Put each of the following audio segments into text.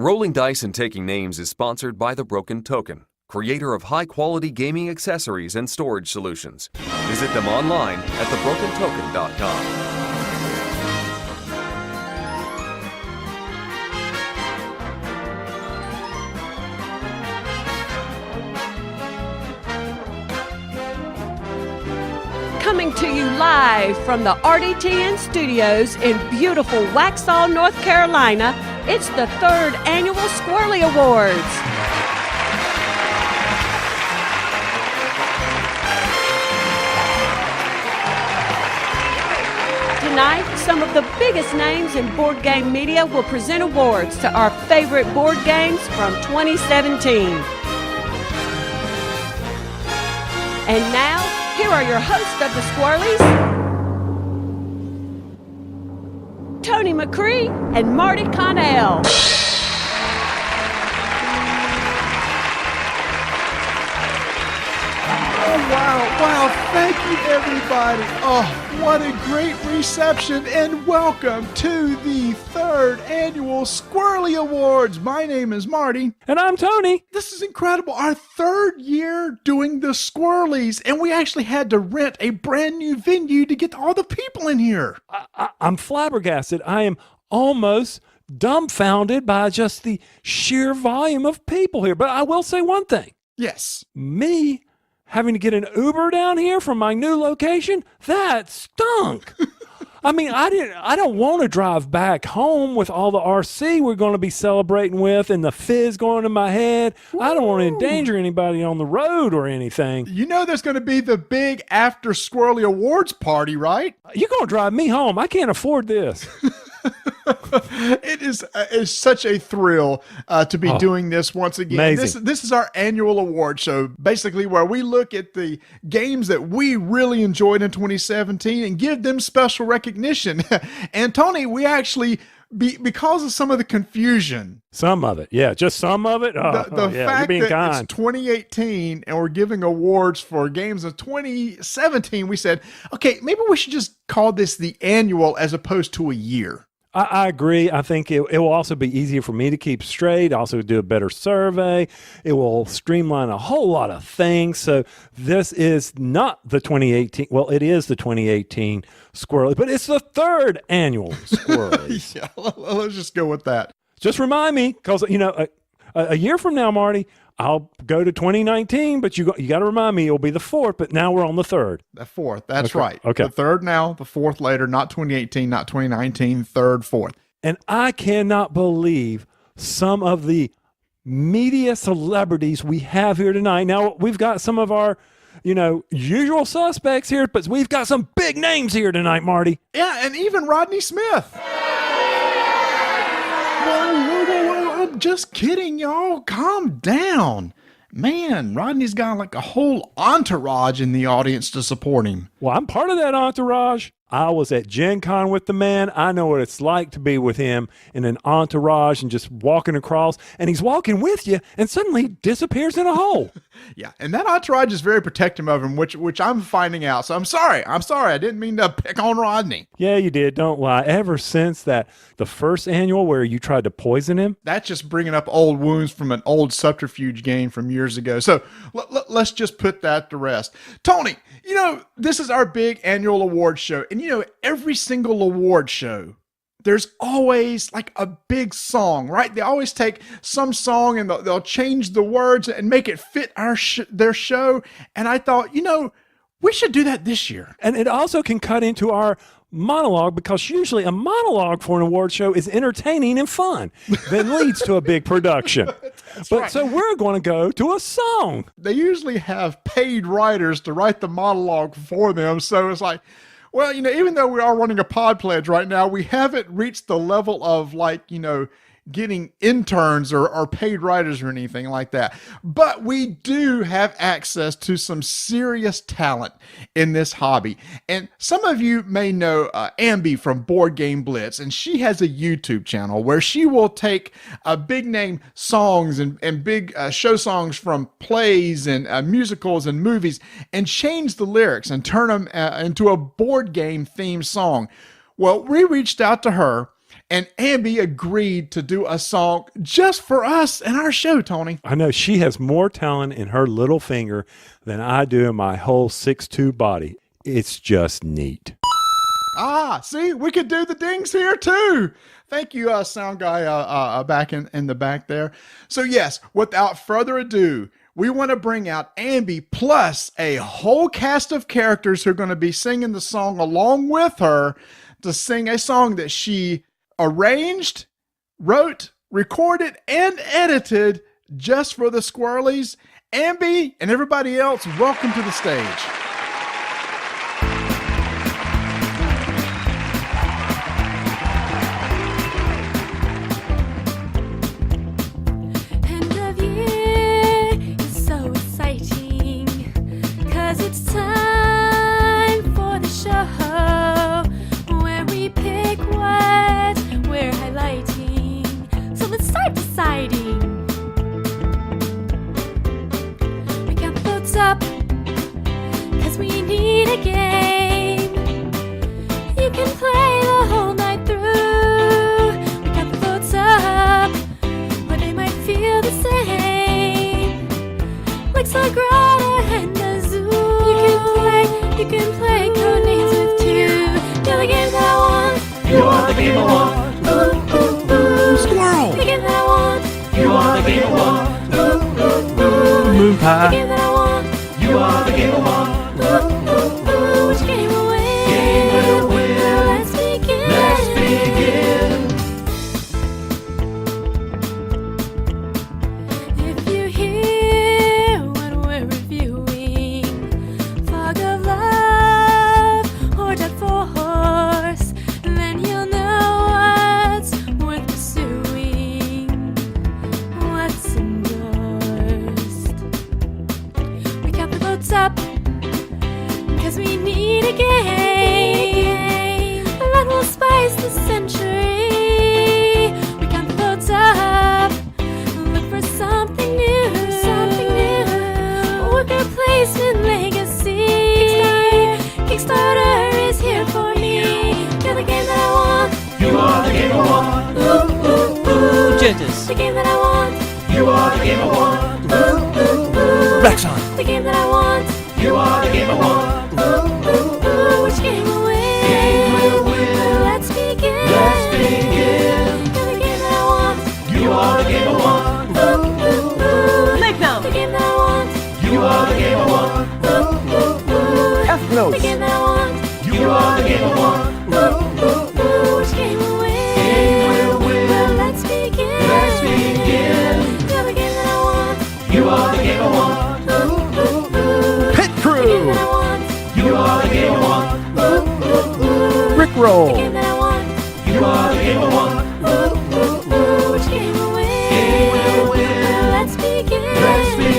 Rolling Dice and Taking Names is sponsored by The Broken Token, creator of high-quality gaming accessories and storage solutions. Visit them online at thebrokentoken.com. Coming to you live from the RDTN studios in beautiful Waxhaw, North Carolina, it's the 3rd Annual Squirrelly Awards. Tonight, some of the biggest names in board game media will present awards to our favorite board games from 2017. And now, here are your hosts of the Squirrelies, Tony McCree and Marty Connell. Wow, thank you everybody. Oh, what a great reception, and welcome to the 3rd Annual Squirrelly Awards. My name is Marty. And I'm Tony. This is incredible. Our 3rd year doing the Squirrelies, and we actually had to rent a brand new venue to get all the people in here. I'm flabbergasted. I am almost dumbfounded by just the sheer volume of people here. But I will say one thing. Yes. Me having to get an Uber down here from my new location, that stunk. I mean, I don't want to drive back home with all the RC we're going to be celebrating with and the fizz going in my head. Ooh. I don't want to endanger anybody on the road or anything. You know there's going to be the big after Squirrelly Awards party, right? You're going to drive me home. I can't afford this. It is such a thrill to be doing this once again. Amazing. This is our annual award show, basically where we look at the games that we really enjoyed in 2017 and give them special recognition. And Tony, we actually, because of some of the confusion. Some of it, yeah, just some of it. The fact that it's 2018 and we're giving awards for games of 2017, we said, okay, maybe we should just call this the annual as opposed to a year. I agree. I think it will also be easier for me to keep straight, also do a better survey. It will streamline a whole lot of things. So this is not the 2018. Well, it is the 2018 Squirrelly, but it's the 3rd Annual Squirrelly. Yeah, let's just go with that. Just remind me, because, you know, a year from now, Marty, I'll go to 2019, but you got to remind me it'll be the 4th, but now we're on the 3rd. The 4th, that's okay. right. Okay. The 3rd now, the 4th later, not 2018, not 2019, 3rd, 4th. And I cannot believe some of the media celebrities we have here tonight. Now, we've got some of our, usual suspects here, but we've got some big names here tonight, Marty. Yeah, and even Rodney Smith. Whoa, I'm just kidding, y'all. Calm down. Man, Rodney's got like a whole entourage in the audience to support him. Well, I'm part of that entourage. I was at Gen Con with the man. I know what it's like to be with him in an entourage and just walking across, and he's walking with you and suddenly he disappears in a hole. Yeah, and that entourage is very protective of him, which I'm finding out. So I'm sorry. I didn't mean to pick on Rodney. Yeah, you did. Don't lie. Ever since the 1st annual where you tried to poison him. That's just bringing up old wounds from an old subterfuge game from years ago. So let's just put that to rest. Tony, this is our big annual award show. And every single award show, there's always like a big song, right? They always take some song and they'll change the words and make it fit their show. And I thought, we should do that this year. And it also can cut into our monologue, because usually a monologue for an award show is entertaining and fun that leads to a big production. Right. So we're going to go to a song. They usually have paid writers to write the monologue for them. So it's like, well, even though we are running a pod pledge right now, we haven't reached the level of getting interns or paid writers or anything like that. But we do have access to some serious talent in this hobby. And some of you may know Ambi from Board Game Blitz, and she has a YouTube channel where she will take big name songs and big show songs from plays and musicals and movies and change the lyrics and turn them into a board game themed song. Well, we reached out to her, And Ambi agreed to do a song just for us and our show, Tony. I know she has more talent in her little finger than I do in my whole 6'2" body. It's just neat. See, we could do the dings here too. Thank you, sound guy back in the back there. So yes, without further ado, we want to bring out Ambi plus a whole cast of characters who are going to be singing the song along with her to sing a song that she arranged, wrote, recorded, and edited just for the Squirrelies. Ambi and everybody else, welcome to the stage. End of year is so exciting, 'cause it's time for the show where we pick what we're highlighting. So let's start deciding. We got the votes up, 'cause we need a game. You can play the whole night through. We got the votes up, but they might feel the same, like Sagrada and the Zoo. You can play Codenames with two. You're the game that I want. You are the game I want. Ooh, ooh, ooh. Squirrel! The game that I want. You are the game I want. Ooh, ooh, ooh. Move The high. game that I want. You are the game I want. Ooh, ooh, ooh. Which game will win? Game will win. Let's begin. Let's begin. If you hear what we're reviewing, Fog of Love or Dark Force, then you'll know what's worth pursuing, what's endorsed. We got the votes up, 'cause we need a game that will spice the century. We got the votes up. Look for something new. Worker placement legacy. Kickstarter is here for me. You're the game that I want. You are the game I want. Ooh, ooh, ooh. Gentis. The game that I want. You are the game I want. Ooh, ooh, ooh. Rexon. The game that I want. You are the game I want. Ooh, ooh, ooh. Which game will win? Game will win. Let's begin. Let's begin. You're the game that I want. You are the game I want. Ooh, ooh, ooh. Make them. The game that I want. You are the game I want. Ooh, ooh, ooh. F notes. The game that I want. You are the game I want. Ooh, ooh, ooh. Which game will win? Game will win. Well, let's begin. Let's begin. You're the game that I want. You are the game I want. Ooh, ooh, ooh. Pit The game Crew. that I want. You are the game I want. Ooh, ooh, ooh. Rick The Roll. game that I want. You are the game I want. Ooh, ooh, ooh. Which game will win? Game will win. Well, let's begin. Let's begin.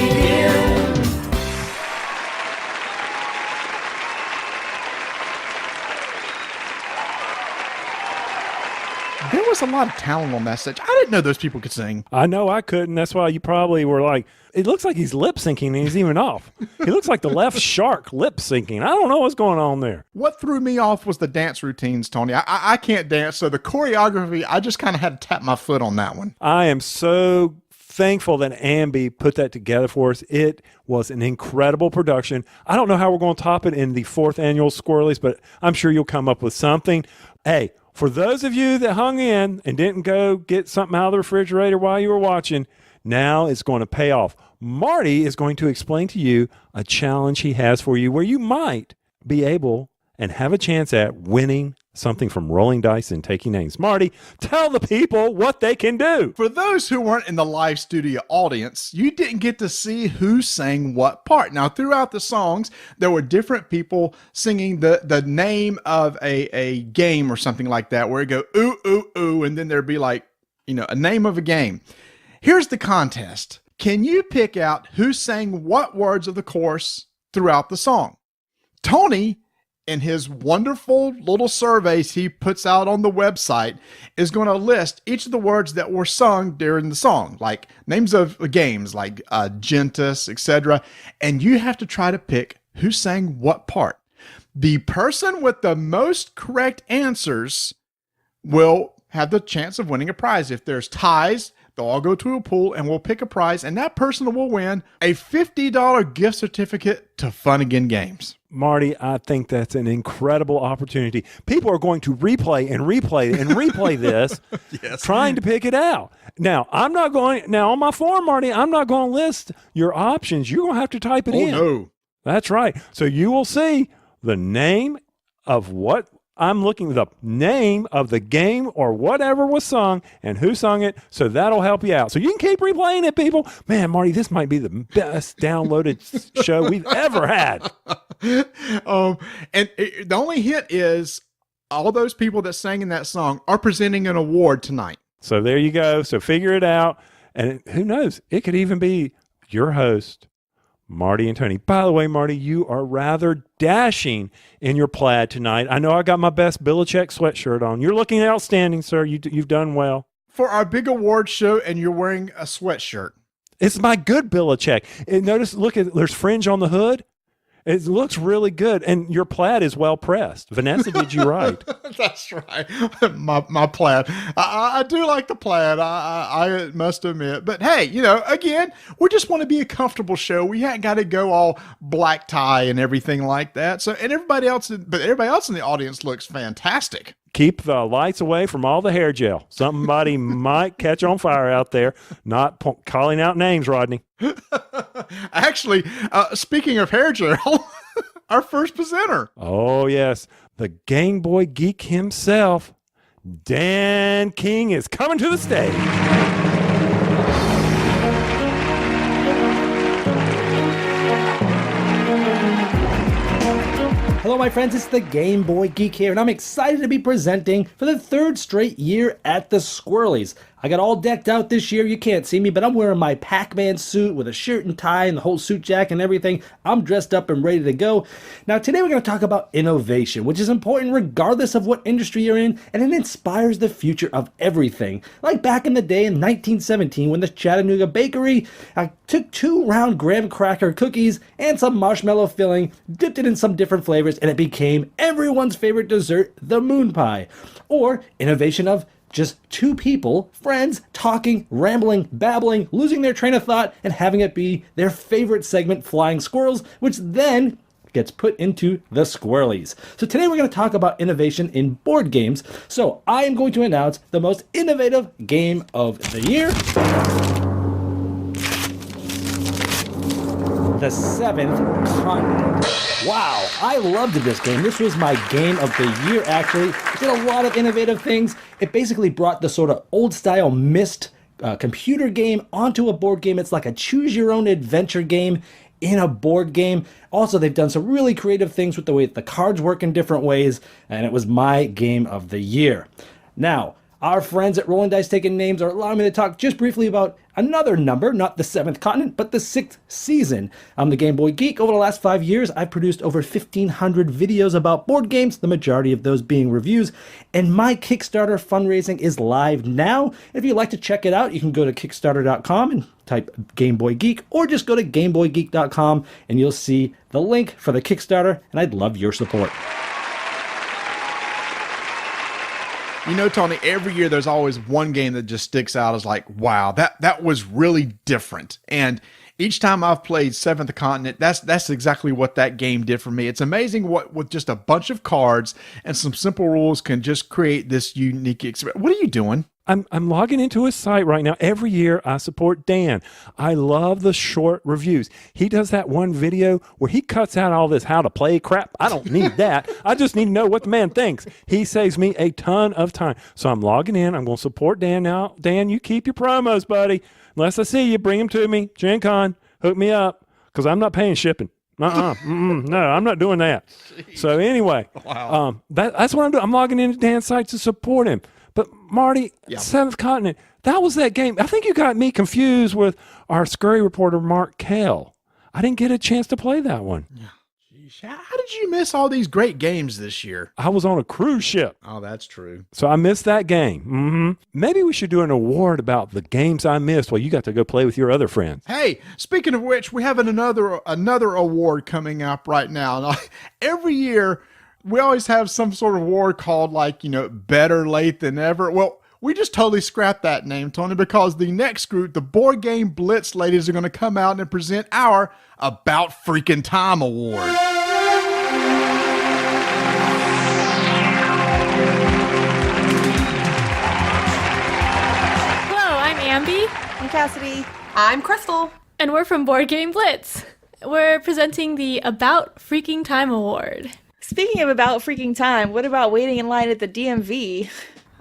There was a lot of talent on that stage. I didn't know those people could sing. I know I couldn't. That's why you probably were like, it looks like he's lip syncing and he's even off. He looks like the left shark lip syncing. I don't know what's going on there. What threw me off was the dance routines, Tony. I can't dance, so the choreography, I just kind of had to tap my foot on that one. I am so thankful that Ambi put that together for us. It was an incredible production. I don't know how we're going to top it in the 4th annual Squirrelies, but I'm sure you'll come up with something. Hey, for those of you that hung in and didn't go get something out of the refrigerator while you were watching, now it's going to pay off. Marty is going to explain to you a challenge he has for you where you might be able and have a chance at winning something from rolling dice and taking names. Marty, tell the people what they can do. For those who weren't in the live studio audience, you didn't get to see who sang what part. Now, throughout the songs, there were different people singing the name of a game or something like that, where it go, ooh, ooh, ooh, and then there'd be like, a name of a game. Here's the contest. Can you pick out who sang what words of the chorus throughout the song? Tony, in his wonderful little surveys he puts out on the website, is going to list each of the words that were sung during the song, like names of games like Gentis, etc. And you have to try to pick who sang what part. The person with the most correct answers will have the chance of winning a prize. If there's ties, they'll all go to a pool and we'll pick a prize, and that person will win a $50 gift certificate to Funagain Games. Marty, I think that's an incredible opportunity. People are going to replay and replay and replay this, trying to pick it out. Now, on my form, Marty, I'm not going to list your options. You're going to have to type it in. Oh, no. That's right. So you will see the name of what I'm looking, the name of the game or whatever was sung and who sung it. So that'll help you out. So you can keep replaying it, people. Man, Marty, this might be the best downloaded show we've ever had. The only hint is all those people that sang in that song are presenting an award tonight. So there you go. So figure it out. And who knows? It could even be your host, Marty and Tony. By the way, Marty, you are rather dashing in your plaid tonight. I know I got my best Belichick sweatshirt on. You're looking outstanding, sir. You've done well. For our big award show, and you're wearing a sweatshirt. It's my good Belichick. And notice, there's fringe on the hood. It looks really good, and your plaid is well pressed. Vanessa did you right. That's right. My plaid. I do like the plaid. I must admit. But hey, again, we just want to be a comfortable show. We ain't got to go all black tie and everything like that. So, and everybody else in the audience looks fantastic. Keep the lights away from all the hair gel. Somebody might catch on fire out there. Not calling out names, Rodney. Actually, speaking of hair gel, our first presenter. Oh, yes. The Game Boy geek himself, Dan King, is coming to the stage. Hello, my friends, it's the Game Boy Geek here, and I'm excited to be presenting for the third straight year at the Squirrelies. I got all decked out this year. You can't see me, but I'm wearing my Pac-Man suit with a shirt and tie and the whole suit jacket and everything. I'm dressed up and ready to go. Now, today we're going to talk about innovation, which is important regardless of what industry you're in, and it inspires the future of everything. Like back in the day in 1917 when the Chattanooga Bakery took 2 round graham cracker cookies and some marshmallow filling, dipped it in some different flavors, and it became everyone's favorite dessert, the moon pie. Or innovation of just 2 people, friends, talking, rambling, babbling, losing their train of thought, and having it be their favorite segment, Flying Squirrels, which then gets put into the Squirrelies. So today we're going to talk about innovation in board games. So I am going to announce the most innovative game of the year. The Seventh Continent. Wow, I loved this game. This was my game of the year, actually. It did a lot of innovative things. It basically brought the sort of old-style Myst computer game onto a board game. It's like a choose-your-own-adventure game in a board game. Also, they've done some really creative things with the way the cards work in different ways, and it was my game of the year. Now, our friends at Rolling Dice Taking Names are allowing me to talk just briefly about another number, not the 7th continent, but the 6th season. I'm the Game Boy Geek. Over the last 5 years, I've produced over 1,500 videos about board games, the majority of those being reviews, and my Kickstarter fundraising is live now. If you'd like to check it out, you can go to Kickstarter.com and type Game Boy Geek, or just go to GameBoyGeek.com and you'll see the link for the Kickstarter, and I'd love your support. Tony, every year there's always one game that just sticks out as like, wow, that was really different. And each time I've played Seventh Continent, that's exactly what that game did for me. It's amazing what with just a bunch of cards and some simple rules can just create this unique experience. What are you doing? I'm logging into his site right now. Every year I support Dan. I love the short reviews. He does that one video where he cuts out all this how to play crap. I don't need that. I just need to know what the man thinks. He saves me a ton of time. So I'm logging in. I'm going to support Dan now. Dan, you keep your promos, buddy. Unless I see you, bring them to me. Gen Con, hook me up, because I'm not paying shipping. No, I'm not doing that. Jeez. So anyway, wow. That's what I'm doing. I'm logging into Dan's site to support him. But Marty, yeah. 7th Continent, that was that game. I think you got me confused with our scurry reporter, Mark Kell. I didn't get a chance to play that one. Yeah. Jeez. How did you miss all these great games this year? I was on a cruise ship. Oh, that's true. So I missed that game. Mm-hmm. Maybe we should do an award about the games I missed while you got to go play with your other friends. Hey, speaking of which, we have another award coming up right now. Every year, We always have some sort of award called better late than ever. Well, we just totally scrapped that name, Tony, because the next group, the Board Game Blitz ladies, are going to come out and present our About Freaking Time Award. Hello, I'm Ambi. I'm Cassidy. I'm Crystal. And we're from Board Game Blitz. We're presenting the About Freaking Time Award. Speaking of about freaking time, what about waiting in line at the DMV?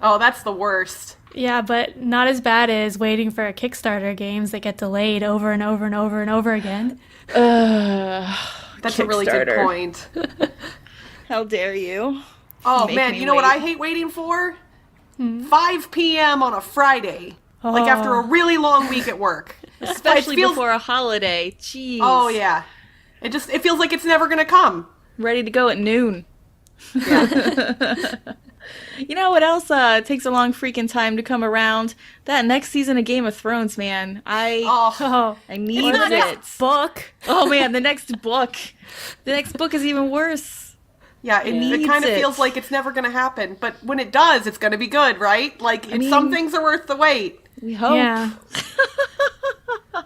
Oh, that's the worst. Yeah, but not as bad as waiting for Kickstarter games that get delayed over and over and over and over again. That's a really good Kickstarter. point. How dare you? Oh, Make man, me you know what wait. I hate waiting for? 5 p.m. on a Friday. Like after a really long week at work. Especially feels- before a holiday. Jeez. Oh, yeah. It feels like it's never going to come. Ready to go at noon. Yeah. You know what else takes a long freaking time to come around? That next season of Game of Thrones, man. Oh, I need It's not it. next book. Oh man, the next book. The next book is even worse. Yeah, it Needs kind of it. feels like it's never going to happen. But when it does, it's going to be good, right? Like, some things are worth the wait. We hope. Yeah. That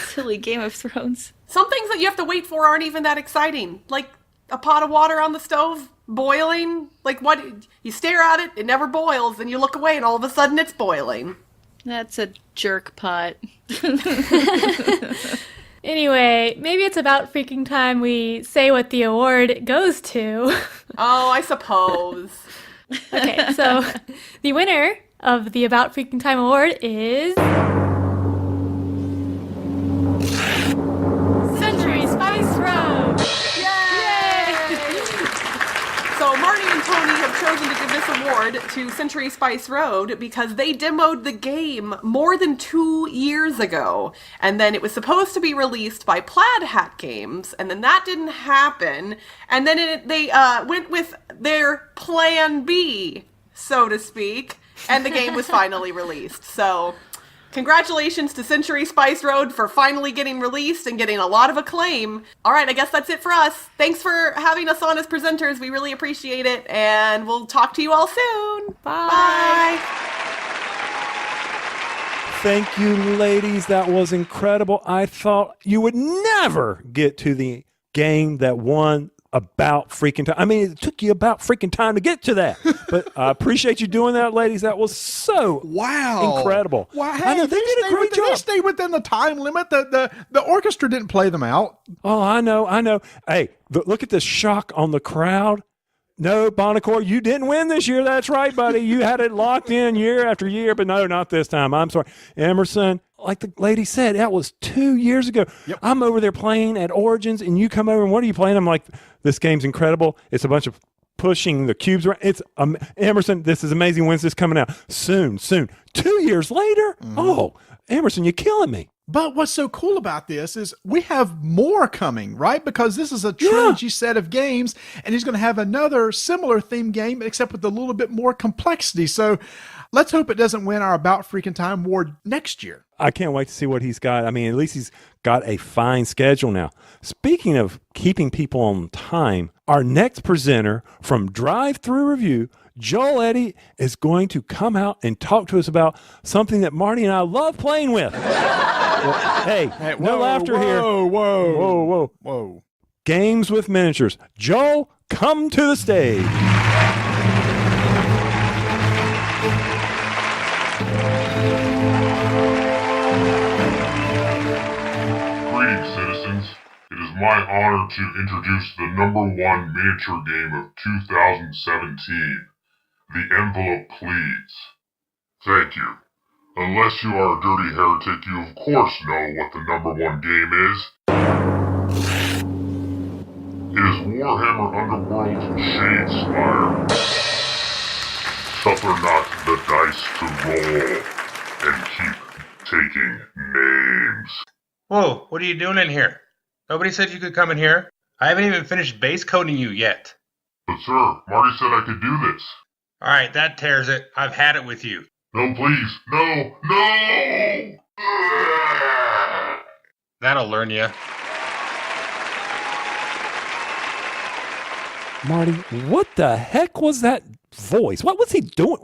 silly Game of Thrones. Some things that you have to wait for aren't even that exciting. Like a pot of water on the stove boiling. Like what? You stare at it, it never boils. Then you look away and all of a sudden it's boiling. That's a jerk pot. Anyway, maybe it's about freaking time we say what the award goes to. Oh, I suppose. Okay, so the winner of the About Freaking Time Award is... Century Spice Road! So Marty and Tony have chosen to give this award to Century Spice Road because they demoed the game more than 2 years ago. And then it was supposed to be released by Plaid Hat Games, and then that didn't happen. And then they went with their plan B, so to speak, and the game was finally released. So congratulations to Century Spice Road for finally getting released and getting a lot of acclaim. All right, I guess that's it for us. Thanks for having us on as presenters. We really appreciate it, and we'll talk to you all soon. Bye. Thank you, ladies. That was incredible. I thought you would never get to the game that won About Freaking Time. I mean, it took you about freaking time to get to that. But I appreciate you doing that, ladies. That was so incredible. Wow, I know, they did a great job. They stayed within the time limit. The orchestra didn't play them out. Oh, I know. Hey, look at the shock on the crowd. No, Bonacore, you didn't win this year. That's right, buddy. You had it locked in year after year, but no, not this time. I'm sorry. Emerson, like the lady said, that was 2 years ago. Yep. I'm over there playing at Origins, and you come over, and what are you playing? I'm like, this game's incredible. It's a bunch of pushing the cubes around. It's Emerson, this is amazing. When's this coming out? Soon. 2 years later? Oh, Emerson, you're killing me. But what's so cool about this is we have more coming, right? Because this is a trilogy set of games, and he's going to have another similar theme game, except with a little bit more complexity. So let's hope it doesn't win our About Freaking Time award next year. I can't wait to see what he's got. I mean, at least he's got a fine schedule now. Speaking of keeping people on time, our next presenter from Drive Through Review, Joel Eddy, is going to come out and talk to us about something that Marty and I love playing with. Well, hey, no laughter here. Whoa. Games with miniatures. Joel, come to the stage. Greetings, citizens. It is my honor to introduce the #1 miniature game of 2017, The Envelope Please. Thank you. Unless you are a dirty heretic, you of course know what the #1 game is. It is Warhammer Underworld Shadespire. Suffer not the dice to roll, and keep taking names. Whoa, what are you doing in here? Nobody said you could come in here. I haven't even finished base coding you yet. But sir, Marty said I could do this. Alright, that tears it. I've had it with you. No, please. No! That'll learn you. Marty, what the heck was that voice? What was he doing?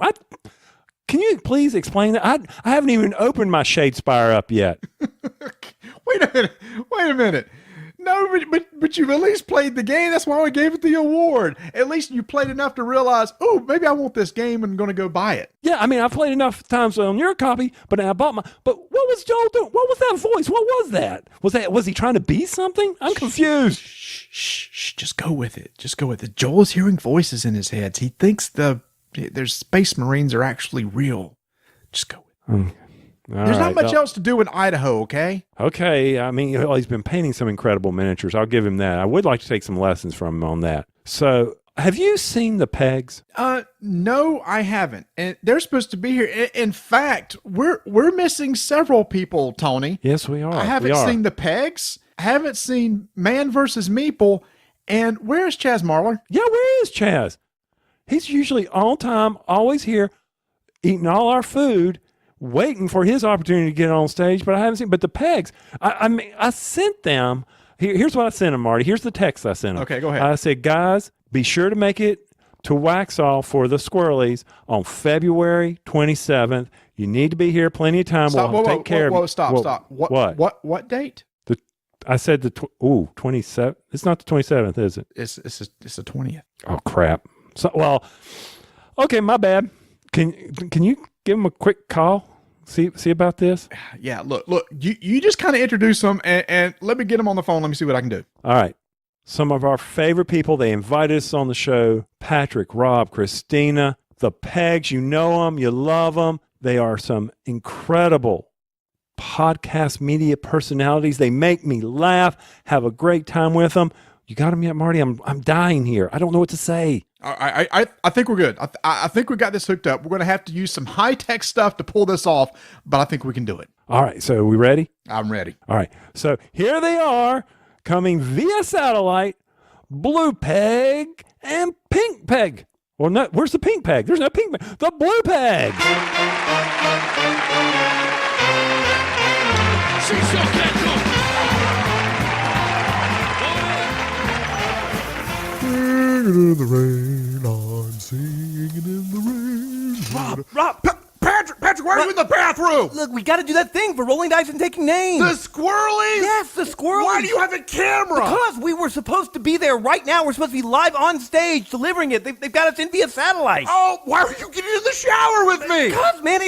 Can you please explain that? I haven't even opened my Shadespire up yet. Wait a minute. No, but you've at least played the game. That's why we gave it the award. At least you played enough to realize, oh, maybe I want this game and I'm going to go buy it. Yeah, I mean, I played enough times on your copy, but I bought my. But what was Joel doing? What was that voice? What was that? Was he trying to be something? I'm confused. Shh, just go with it. Just go with it. Joel's hearing voices in his head. He thinks there's Space Marines are actually real. Just go with it. There's not much else to do in Idaho, okay? Okay, I mean, he's been painting some incredible miniatures. I'll give him that. I would like to take some lessons from him on that. So, have you seen the pegs? No, I haven't. And they're supposed to be here. In fact, we're missing several people, Tony. Yes, we are. I haven't seen the pegs. I haven't seen Man vs. Meeple. And where's Chaz Marler? Yeah, where is Chaz? He's usually on time, always here, eating all our food, waiting for his opportunity to get on stage, but I haven't seen. But the pegs, I mean, I sent them. Here's what I sent them, Marty. Here's the text I sent them. Okay, go ahead. I said, guys, be sure to make it to Waxhaw for the Squirrelies on February 27th. You need to be here plenty of time. Stop, we'll take care of you. Stop. What date? I said 27th. It's not the 27th, is it? It's the 20th. Oh crap. So, well, okay, my bad. Can you give him a quick call? See about this? Yeah, look, you just kind of introduce them and let me get them on the phone. Let me see what I can do. All right. Some of our favorite people, they invited us on the show. Patrick, Rob, Christina, the Pegs, you know them, you love them. They are some incredible podcast media personalities. They make me laugh, have a great time with them. You got them yet, Marty? I'm dying here. I don't know what to say. I think we're good. I think we got this hooked up. We're going to have to use some high-tech stuff to pull this off, but I think we can do it. All right, so are we ready? I'm ready. All right, so here they are, coming via satellite, Blue Peg and Pink Peg. Well, no, where's the Pink Peg? There's no Pink Peg. The Blue Peg. In the rain, I'm singing in the rain. Rob! Patrick, why are you in the bathroom? Look, we got to do that thing for rolling dice and taking names. The Squirrelies? Yes, the Squirrelies. Why do you have a camera? Because we were supposed to be there right now. We're supposed to be live on stage delivering it. They've got us in via satellite. Oh, why are you getting in the shower with me? Because, man,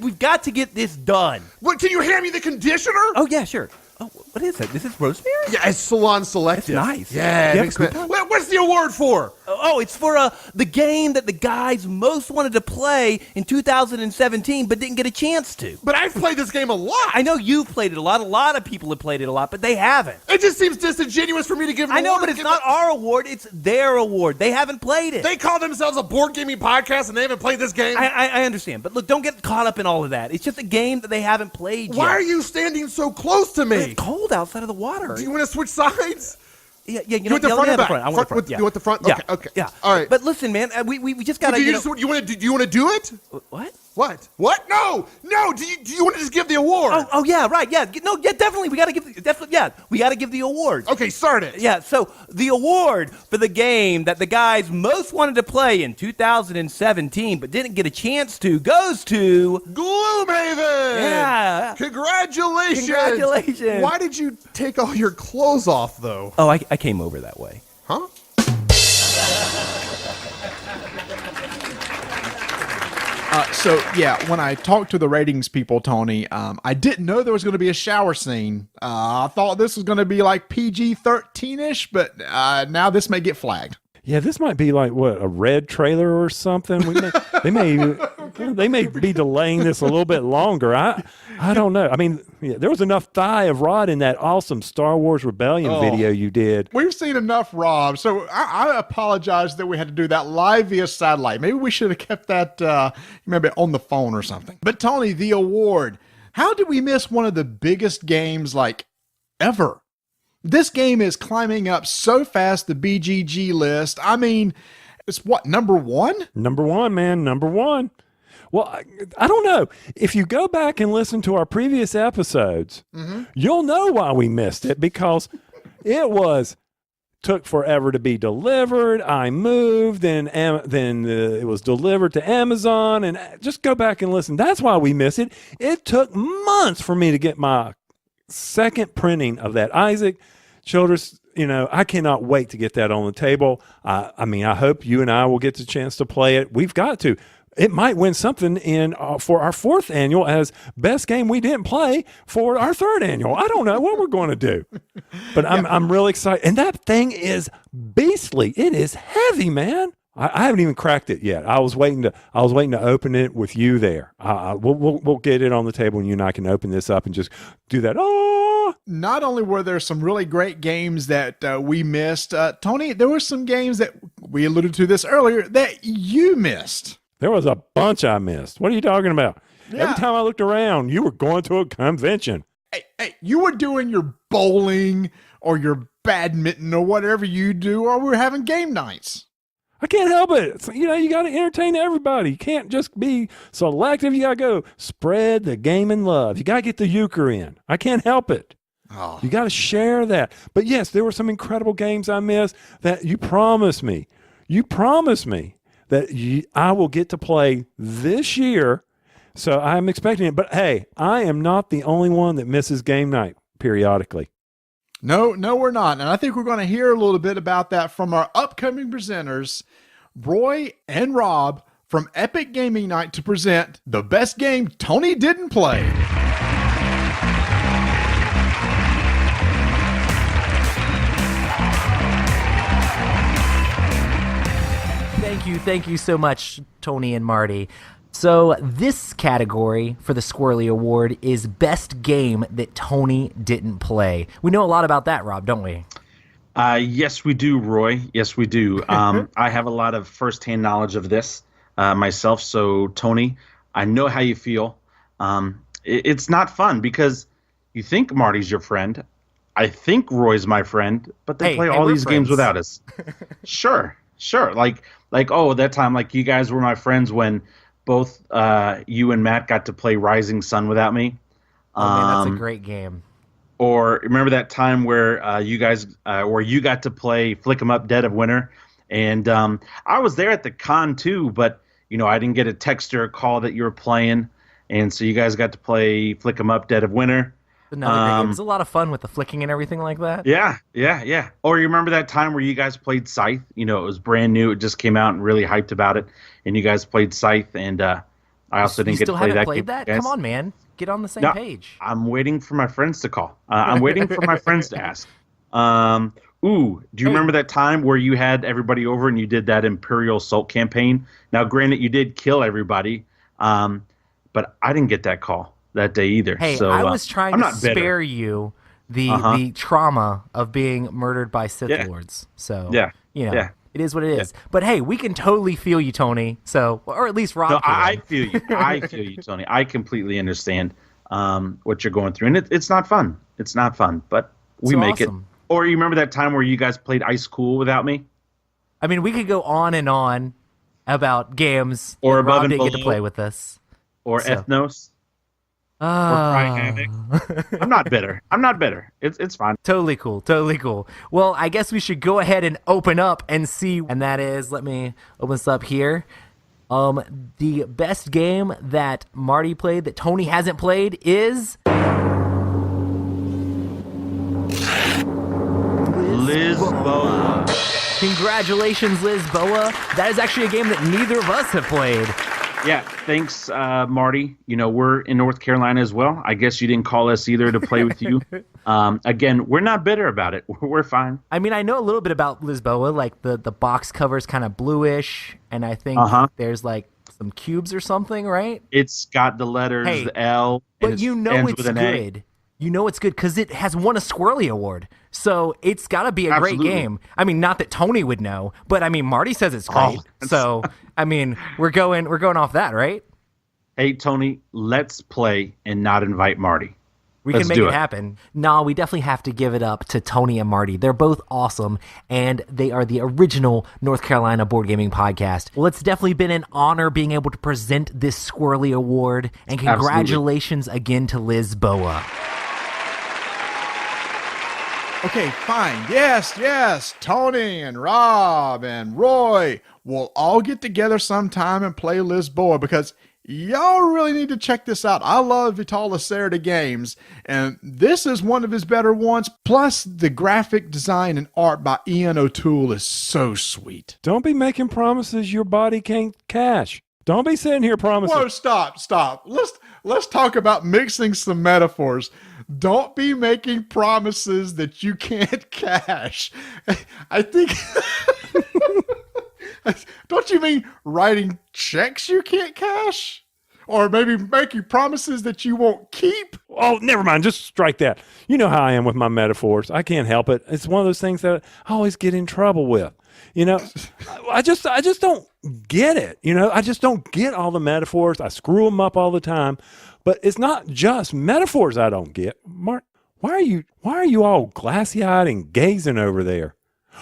we've got to get this done. What, can you hand me the conditioner? Oh, yeah, sure. Oh, what is that? This is rosemary? Yeah, it's Salon Selective. That's nice. Yeah. What's the award for? Oh, it's for the game that the guys most wanted to play in 2017 but didn't get a chance to. But I've played this game a lot. I know you've played it a lot. A lot of people have played it a lot, but they haven't. It just seems disingenuous for me to give them I know, but it's not our award. It's their award. They haven't played it. They call themselves a board gaming podcast and they haven't played this game? I understand, but look, don't get caught up in all of that. It's just a game that they haven't played yet. Why are you standing so close to me? It's cold outside of the water. Do you want to switch sides? Yeah, you want the front or back? I want the front. You want the front? Yeah. Okay. Yeah. All right. But listen, man, we just gotta. Do you want to do it? What? What? No. Do you want to just give the award? Oh yeah, right. Yeah. No. Yeah. Definitely. We gotta give. We gotta give the award. Okay. Start it. Yeah. So the award for the game that the guys most wanted to play in 2017 but didn't get a chance to goes to Gloomhaven. Yeah. Congratulations. Why did you take all your clothes off though? Oh, I came over that way. Huh? So when I talked to the ratings people, Tony, I didn't know there was going to be a shower scene. I thought this was going to be like PG-13ish, but now this may get flagged. Yeah, this might be like a red trailer or something. They may be delaying this a little bit longer. I don't know. I mean, there was enough thigh of Rod in that awesome Star Wars Rebellion video you did. We've seen enough, Rob. So I apologize that we had to do that live via satellite. Maybe we should have kept that maybe on the phone or something. But Tony, the award. How did we miss one of the biggest games like ever? This game is climbing up so fast the BGG list. I mean, it's what, number one? Number one, man, number one. Well, I don't know. If you go back and listen to our previous episodes, you'll know why we missed it, because it was took forever to be delivered. I moved, then it was delivered to Amazon, and just go back and listen. That's why we miss it. It took months for me to get my second printing of that Isaac Childress. I cannot wait to get that on the table. I hope you and I will get the chance to play it. We've got to. It might win something for our 4th annual as best game we didn't play for our 3rd annual. I don't know what we're going to do, but I'm really excited. And that thing is beastly. It is heavy, man. I haven't even cracked it yet. I was waiting to open it with you there. We'll get it on the table, and you and I can open this up and just do that. Not only were there some really great games that we missed, Tony, there were some games that we alluded to this earlier that you missed. There was a bunch I missed. What are you talking about? Yeah. Every time I looked around, you were going to a convention. Hey, you were doing your bowling or your badminton or whatever you do, or we were having game nights. I can't help it. You got to entertain everybody. You can't just be selective. You got to go spread the game in love. You got to get the euchre in. I can't help it. Oh. You got to share that. But yes, there were some incredible games I missed that you promised me. You promised me that I will get to play this year. So I'm expecting it. But hey, I am not the only one that misses game night periodically. No, we're not. And I think we're going to hear a little bit about that from our upcoming presenters, Roy and Rob from Epic Gaming Night, to present the best game Tony didn't play. Thank you so much, Tony and Marty. So this category for the Squirrelly Award is Best Game That Tony Didn't Play. We know a lot about that, Rob, don't we? Yes, we do, Roy. Yes, we do. I have a lot of firsthand knowledge of this myself. So, Tony, I know how you feel. It's not fun because you think Marty's your friend. I think Roy's my friend, but they play all these games without us. Sure. Like, that time, like, you guys were my friends when both you and Matt got to play Rising Sun without me. Oh, man, that's a great game. Or remember that time where you guys, where you got to play Flick 'em Up Dead of Winter? And I was there at the con too, but, I didn't get a text or a call that you were playing. And so you guys got to play Flick 'em Up Dead of Winter. Another great game. It was a lot of fun with the flicking and everything like that. Yeah. Or you remember that time where you guys played Scythe? It was brand new. It just came out and really hyped about it. And you guys played Scythe, and I also didn't get to play that. You still haven't played that? Come on, man. Get on the same page. I'm waiting for my friends to call. I'm waiting for my friends to ask. Do you remember that time where you had everybody over and you did that Imperial Assault campaign? Now, granted, you did kill everybody, but I didn't get that call that day either. Hey, so, I was trying to spare you the trauma of being murdered by Sith Lords. So, it is what it is. But hey, we can totally feel you, Tony. So, or at least Rob. No, I feel you. I feel you, Tony. I completely understand what you're going through, and it's not fun. It's not fun, but we make it. Or you remember that time where you guys played Ice Cool without me? I mean, we could go on and on about games or Rob didn't get to play with us, or Ethnos. Or Cry Havoc. I'm not bitter. It's fine. Totally cool. Well, I guess we should go ahead and open up and see. And that is, let me open this up here. The best game that Marty played that Tony hasn't played is Lisboa. Congratulations, Lisboa. That is actually a game that neither of us have played. Yeah, thanks, Marty. We're in North Carolina as well. I guess you didn't call us either to play with you. Again, we're not bitter about it. We're fine. I mean, I know a little bit about Lisboa. Like, the box cover is kind of bluish, and I think there's, like, some cubes or something, right? It's got the letters L, and but it's good. You know it's good because it has won a Squirrelly Award. So it's got to be a great game. I mean, not that Tony would know, but I mean, Marty says it's great. So, I mean, we're going off that, right? Hey, Tony, let's play and not invite Marty. We can make it happen. No, we definitely have to give it up to Tony and Marty. They're both awesome, and they are the original North Carolina board gaming podcast. Well, it's definitely been an honor being able to present this Squirrelly Award, and congratulations again to Lisboa. Okay, fine. Yes. Tony and Rob and Roy will all get together sometime and play Lisboa because y'all really need to check this out. I love Vital Lacerda games, and this is one of his better ones. Plus, the graphic design and art by Ian O'Toole is so sweet. Don't be making promises your body can't cash. Don't be sitting here promising. Whoa, stop. Let's talk about mixing some metaphors. Don't be making promises that you can't cash. I think... Don't you mean writing checks you can't cash? Or maybe making promises that you won't keep? Oh, never mind. Just strike that. You know how I am with my metaphors. I can't help it. It's one of those things that I always get in trouble with. You know, I just don't get it. You know, I just don't get all the metaphors. I screw them up all the time. But it's not just metaphors I don't get. Mark, why are you all glassy-eyed and gazing over there?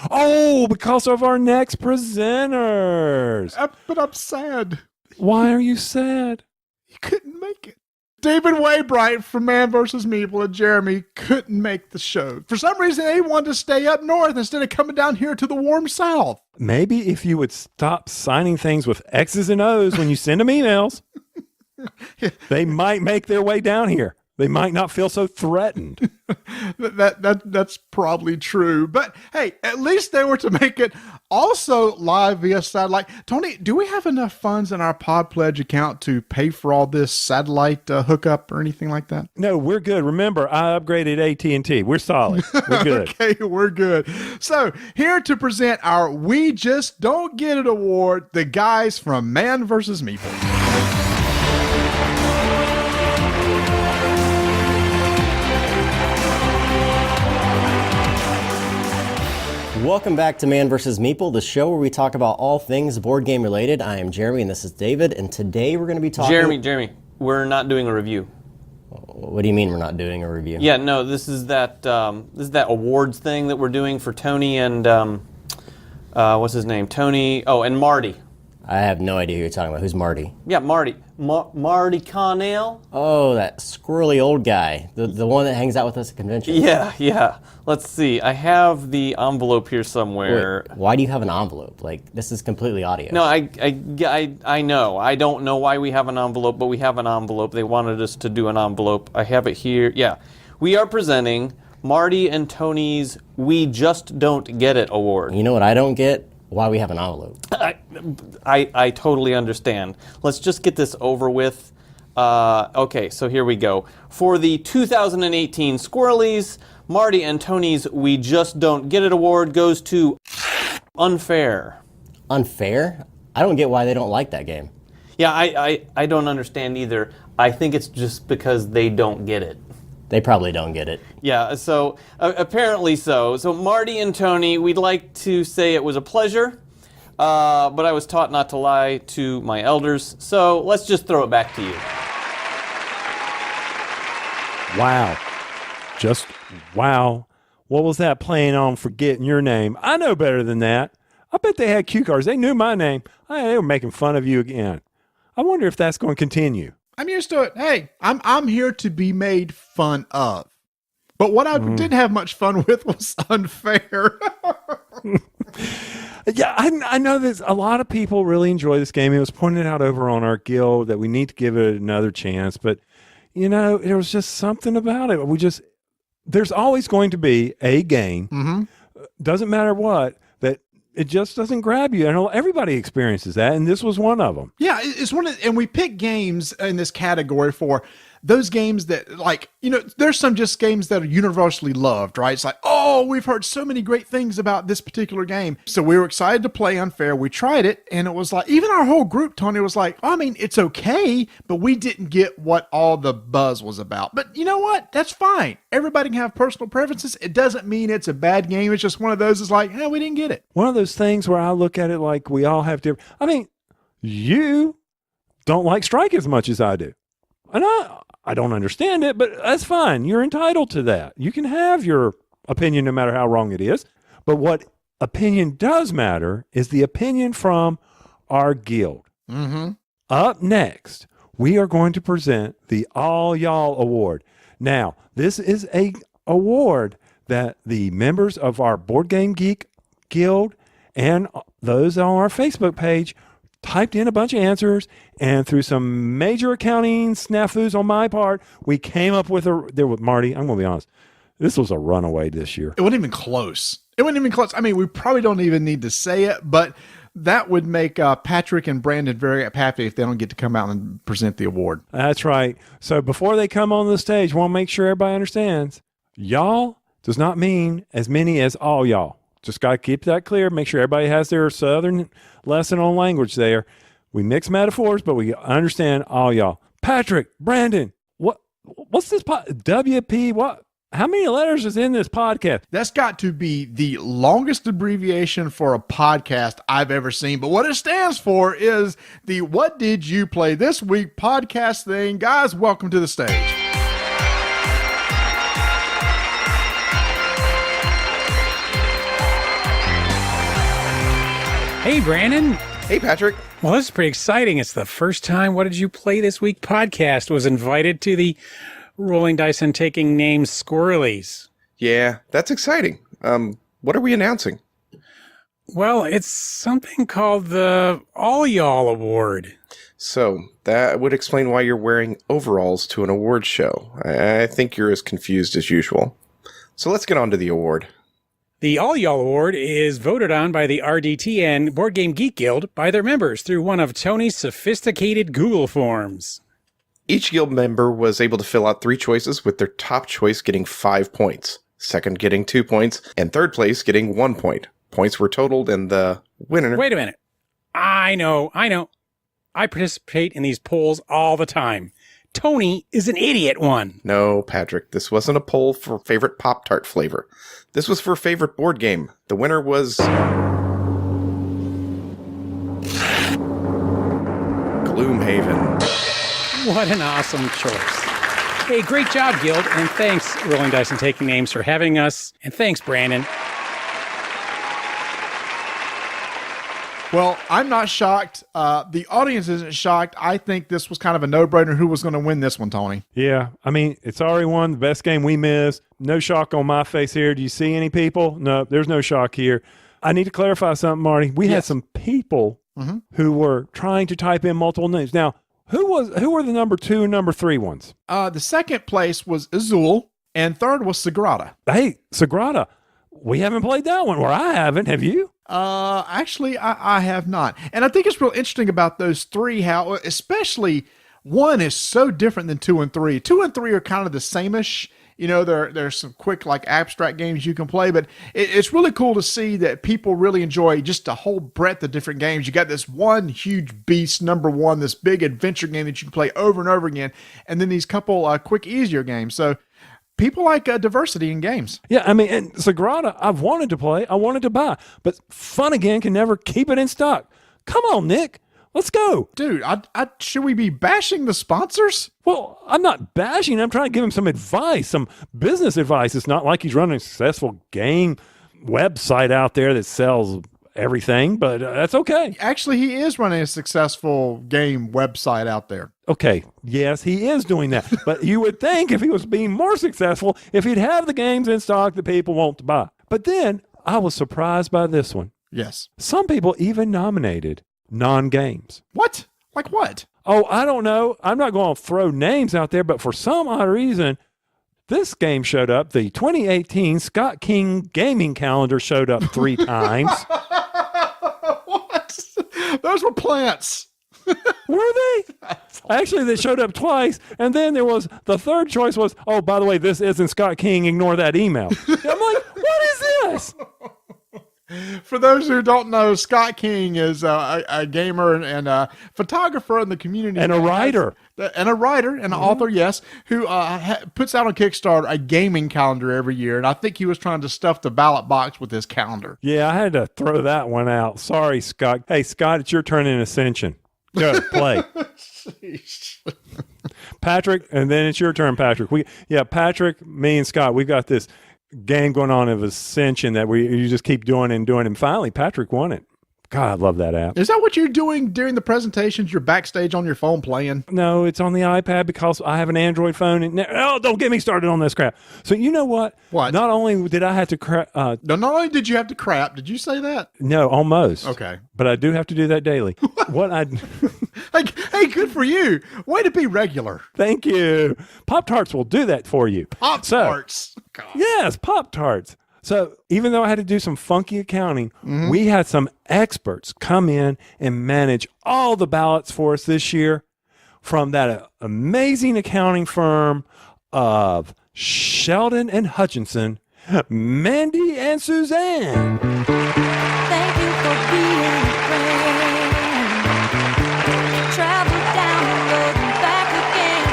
Oh, because of our next presenters. But I'm sad. Why are you sad? You couldn't make it. David Waybright from Man vs. Meeple and Jeremy couldn't make the show. For some reason, they wanted to stay up north instead of coming down here to the warm south. Maybe if you would stop signing things with X's and O's when you send them emails, they might make their way down here. They might not feel so threatened. That's probably true. But hey, at least they were to make it also live via satellite. Tony, do we have enough funds in our Pod Pledge account to pay for all this satellite hookup or anything like that? No, we're good. Remember, I upgraded AT&T. We're solid. We're good. Okay, we're good. So here to present our We Just Don't Get It award, the guys from Man vs. Meeple. Welcome back to Man vs. Meeple, the show where we talk about all things board game related. I am Jeremy and this is David, and today we're going to be talking... Jeremy, we're not doing a review. What do you mean we're not doing a review? Yeah, no, this is that awards thing that we're doing for Tony and what's his name? Tony. Oh, and Marty. I have no idea who you're talking about. Who's Marty? Yeah, Marty. Marty Connell. Oh, that squirrely old guy. The one that hangs out with us at conventions. Yeah. Let's see. I have the envelope here somewhere. Wait, why do you have an envelope? Like, this is completely audio. No, I know. I don't know why we have an envelope, but we have an envelope. They wanted us to do an envelope. I have it here. Yeah. We are presenting Marty and Tony's We Just Don't Get It award. You know what I don't get? Why we have an envelope. I totally understand. Let's just get this over with. Okay, so here we go. For the 2018 Squirrelies, Marty and Tony's We Just Don't Get It award goes to Unfair. Unfair? I don't get why they don't like that game. Yeah, I don't understand either. I think it's just because they don't get it. They probably don't get it. Yeah, so apparently so. So Marty and Tony, we'd like to say it was a pleasure, but I was taught not to lie to my elders, so let's just throw it back to you. Wow. Just wow. What was that playing on Forgetting Your Name? I know better than that. I bet they had cue cards. They knew my name. They were making fun of you again. I wonder if that's going to continue. I'm used to it. Hey, I'm here to be made fun of. But what I didn't have much fun with was Unfair. Yeah, I know that a lot of people really enjoy this game. It was pointed out over on our guild that we need to give it another chance. But, you know, there was just something about it. There's always going to be a game, doesn't matter what, that it just doesn't grab you. And everybody experiences that, and this was one of them. Yeah, it's one of, and we pick games in this category for those games that, like, you know, there's some just games that are universally loved, right? It's like, oh, we've heard so many great things about this particular game. So we were excited to play Unfair. We tried it, and it was like, even our whole group, Tony, was like, oh, I mean, it's okay, but we didn't get what all the buzz was about. But you know what? That's fine. Everybody can have personal preferences. It doesn't mean it's a bad game. It's just one of those is like, hey, we didn't get it. One of those things where I look at it like we all have different. I mean, you don't like Strike as much as I do. And I don't understand it, but that's fine. You're entitled to that. You can have your opinion no matter how wrong it is. But what opinion does matter is the opinion from our guild. Up next, we are going to present the All Y'all Award. Now, this is a award that the members of our Board Game Geek Guild and those on our Facebook page typed in a bunch of answers, and through some major accounting snafus on my part, we came up with Marty, I'm going to be honest, this was a runaway this year. It wasn't even close. I mean, we probably don't even need to say it, but that would make Patrick and Brandon very happy if they don't get to come out and present the award. That's right. So before they come on the stage, I want to make sure everybody understands, y'all does not mean as many as all y'all. Just got to keep that clear. Make sure everybody has their Southern lesson on language there. We mix metaphors, but we understand all y'all. Patrick, Brandon, what's this WP? What? How many letters is in this podcast? That's got to be the longest abbreviation for a podcast I've ever seen. But what it stands for is the What Did You Play This Week podcast thing. Guys, welcome to the stage. Hey, Brandon. Hey, Patrick. Well, this is pretty exciting. It's the first time What Did You Play This Week podcast was invited to the Rolling Dice and Taking Names Squirrelies. Yeah, that's exciting. What are we announcing? Well, it's something called the All Y'all Award. So, that would explain why you're wearing overalls to an award show. I think you're as confused as usual. So let's get on to the award. The All Y'all Award is voted on by the RDT and Board Game Geek Guild by their members through one of Tony's sophisticated Google forms. Each guild member was able to fill out 3 choices, with their top choice getting 5 points, second getting 2 points, and third place getting 1 point. Points were totaled, and the winner... Wait a minute. I know. I participate in these polls all the time. Tony is an idiot one. No, Patrick, this wasn't a poll for favorite Pop-Tart flavor. This was for favorite board game. The winner was... Gloomhaven. What an awesome choice. Hey, great job, Guild, and thanks, Rolling Dice and Taking Names, for having us, and thanks, Brandon. Well, I'm not shocked. The audience isn't shocked. I think this was kind of a no-brainer. Who was going to win this one, Tony? Yeah, I mean, it's already won. The best game we missed. No shock on my face here. Do you see any people? No, there's no shock here. I need to clarify something, Marty. We had some people who were trying to type in multiple names. Now, who were the number 2 and number 3 ones? The second place was Azul, and third was Sagrada. Hey, Sagrada. We haven't played that one, or I haven't. Have you? Actually, I have not. And I think it's real interesting about those 3, how especially 1 is so different than 2 and 3. 2 and 3 are kind of the same-ish. You know, there's some quick, like, abstract games you can play, but it's really cool to see that people really enjoy just a whole breadth of different games. You got this one huge beast, number 1, this big adventure game that you can play over and over again, and then these couple quick, easier games. So people like diversity in games. Yeah, I mean, and Sagrada, I've wanted to play, I wanted to buy, but Funagain can never keep it in stock. Come on, Nick. Let's go. Dude, should we be bashing the sponsors? Well, I'm not bashing. I'm trying to give him some advice, some business advice. It's not like he's running a successful game website out there that sells everything, but that's okay. Actually, he is running a successful game website out there. Okay, yes, he is doing that. But you would think if he was being more successful, if he'd have the games in stock that people want to buy. But then I was surprised by this one. Yes. Some people even nominated non-games. What? Like what? Oh, I don't know. I'm not going to throw names out there, but for some odd reason, this game showed up. The 2018 Scott King gaming calendar showed up 3 times. What? Those were plants. Were they? Actually, they showed up twice, and then there was the third choice was, oh, by the way, this isn't Scott King. Ignore that email. I'm like, what is this? For those who don't know, Scott King is a gamer and a photographer in the community. And a writer. And an author, yes, who puts out on Kickstarter a gaming calendar every year. And I think he was trying to stuff the ballot box with his calendar. Yeah, I had to throw that one out. Sorry, Scott. Hey, Scott, it's your turn in Ascension. Go, play. Patrick, and then it's your turn, Patrick. Patrick, me, and Scott, we've got this game going on of Ascension that you just keep doing and doing, and finally Patrick won it. God, I love that app. Is that what you're doing during the presentations? You're backstage on your phone playing? No, it's on the iPad because I have an Android phone. And don't get me started on this crap. So you know what? What? Not only did I have to no, not only did you have to crap, did you say that? No, almost. Okay. But I do have to do that daily. Hey, good for you. Way to be regular. Thank you. Pop-Tarts will do that for you. Pop-Tarts. Yes, Pop-Tarts. So even though I had to do some funky accounting, we had some experts come in and manage all the ballots for us this year from that amazing accounting firm of Sheldon and Hutchinson, Mandy and Suzanne. Thank you for being a friend. Travel down the road and back again.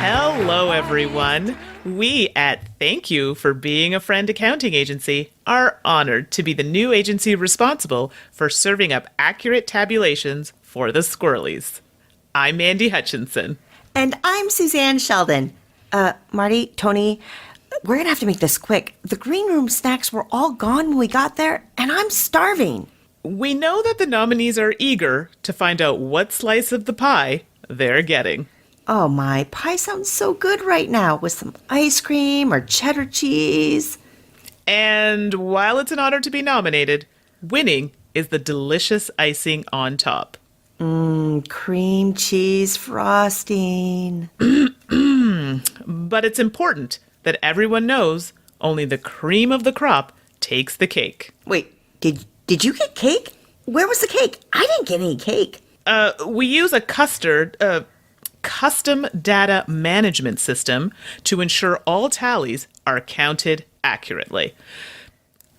Hello, everyone. We at Thank You for Being a Friend Accounting Agency are honored to be the new agency responsible for serving up accurate tabulations for the Squirrelies. I'm Mandy Hutchinson. And I'm Suzanne Sheldon. Marty, Tony, we're going to have to make this quick. The green room snacks were all gone when we got there, and I'm starving. We know that the nominees are eager to find out what slice of the pie they're getting. Oh my, pie sounds so good right now with some ice cream or cheddar cheese. And while it's an honor to be nominated, winning is the delicious icing on top. Cream cheese frosting. But it's important that everyone knows only the cream of the crop takes the cake. Wait, did you get cake? Where was the cake? I didn't get any cake. We use a custom data management system to ensure all tallies are counted accurately.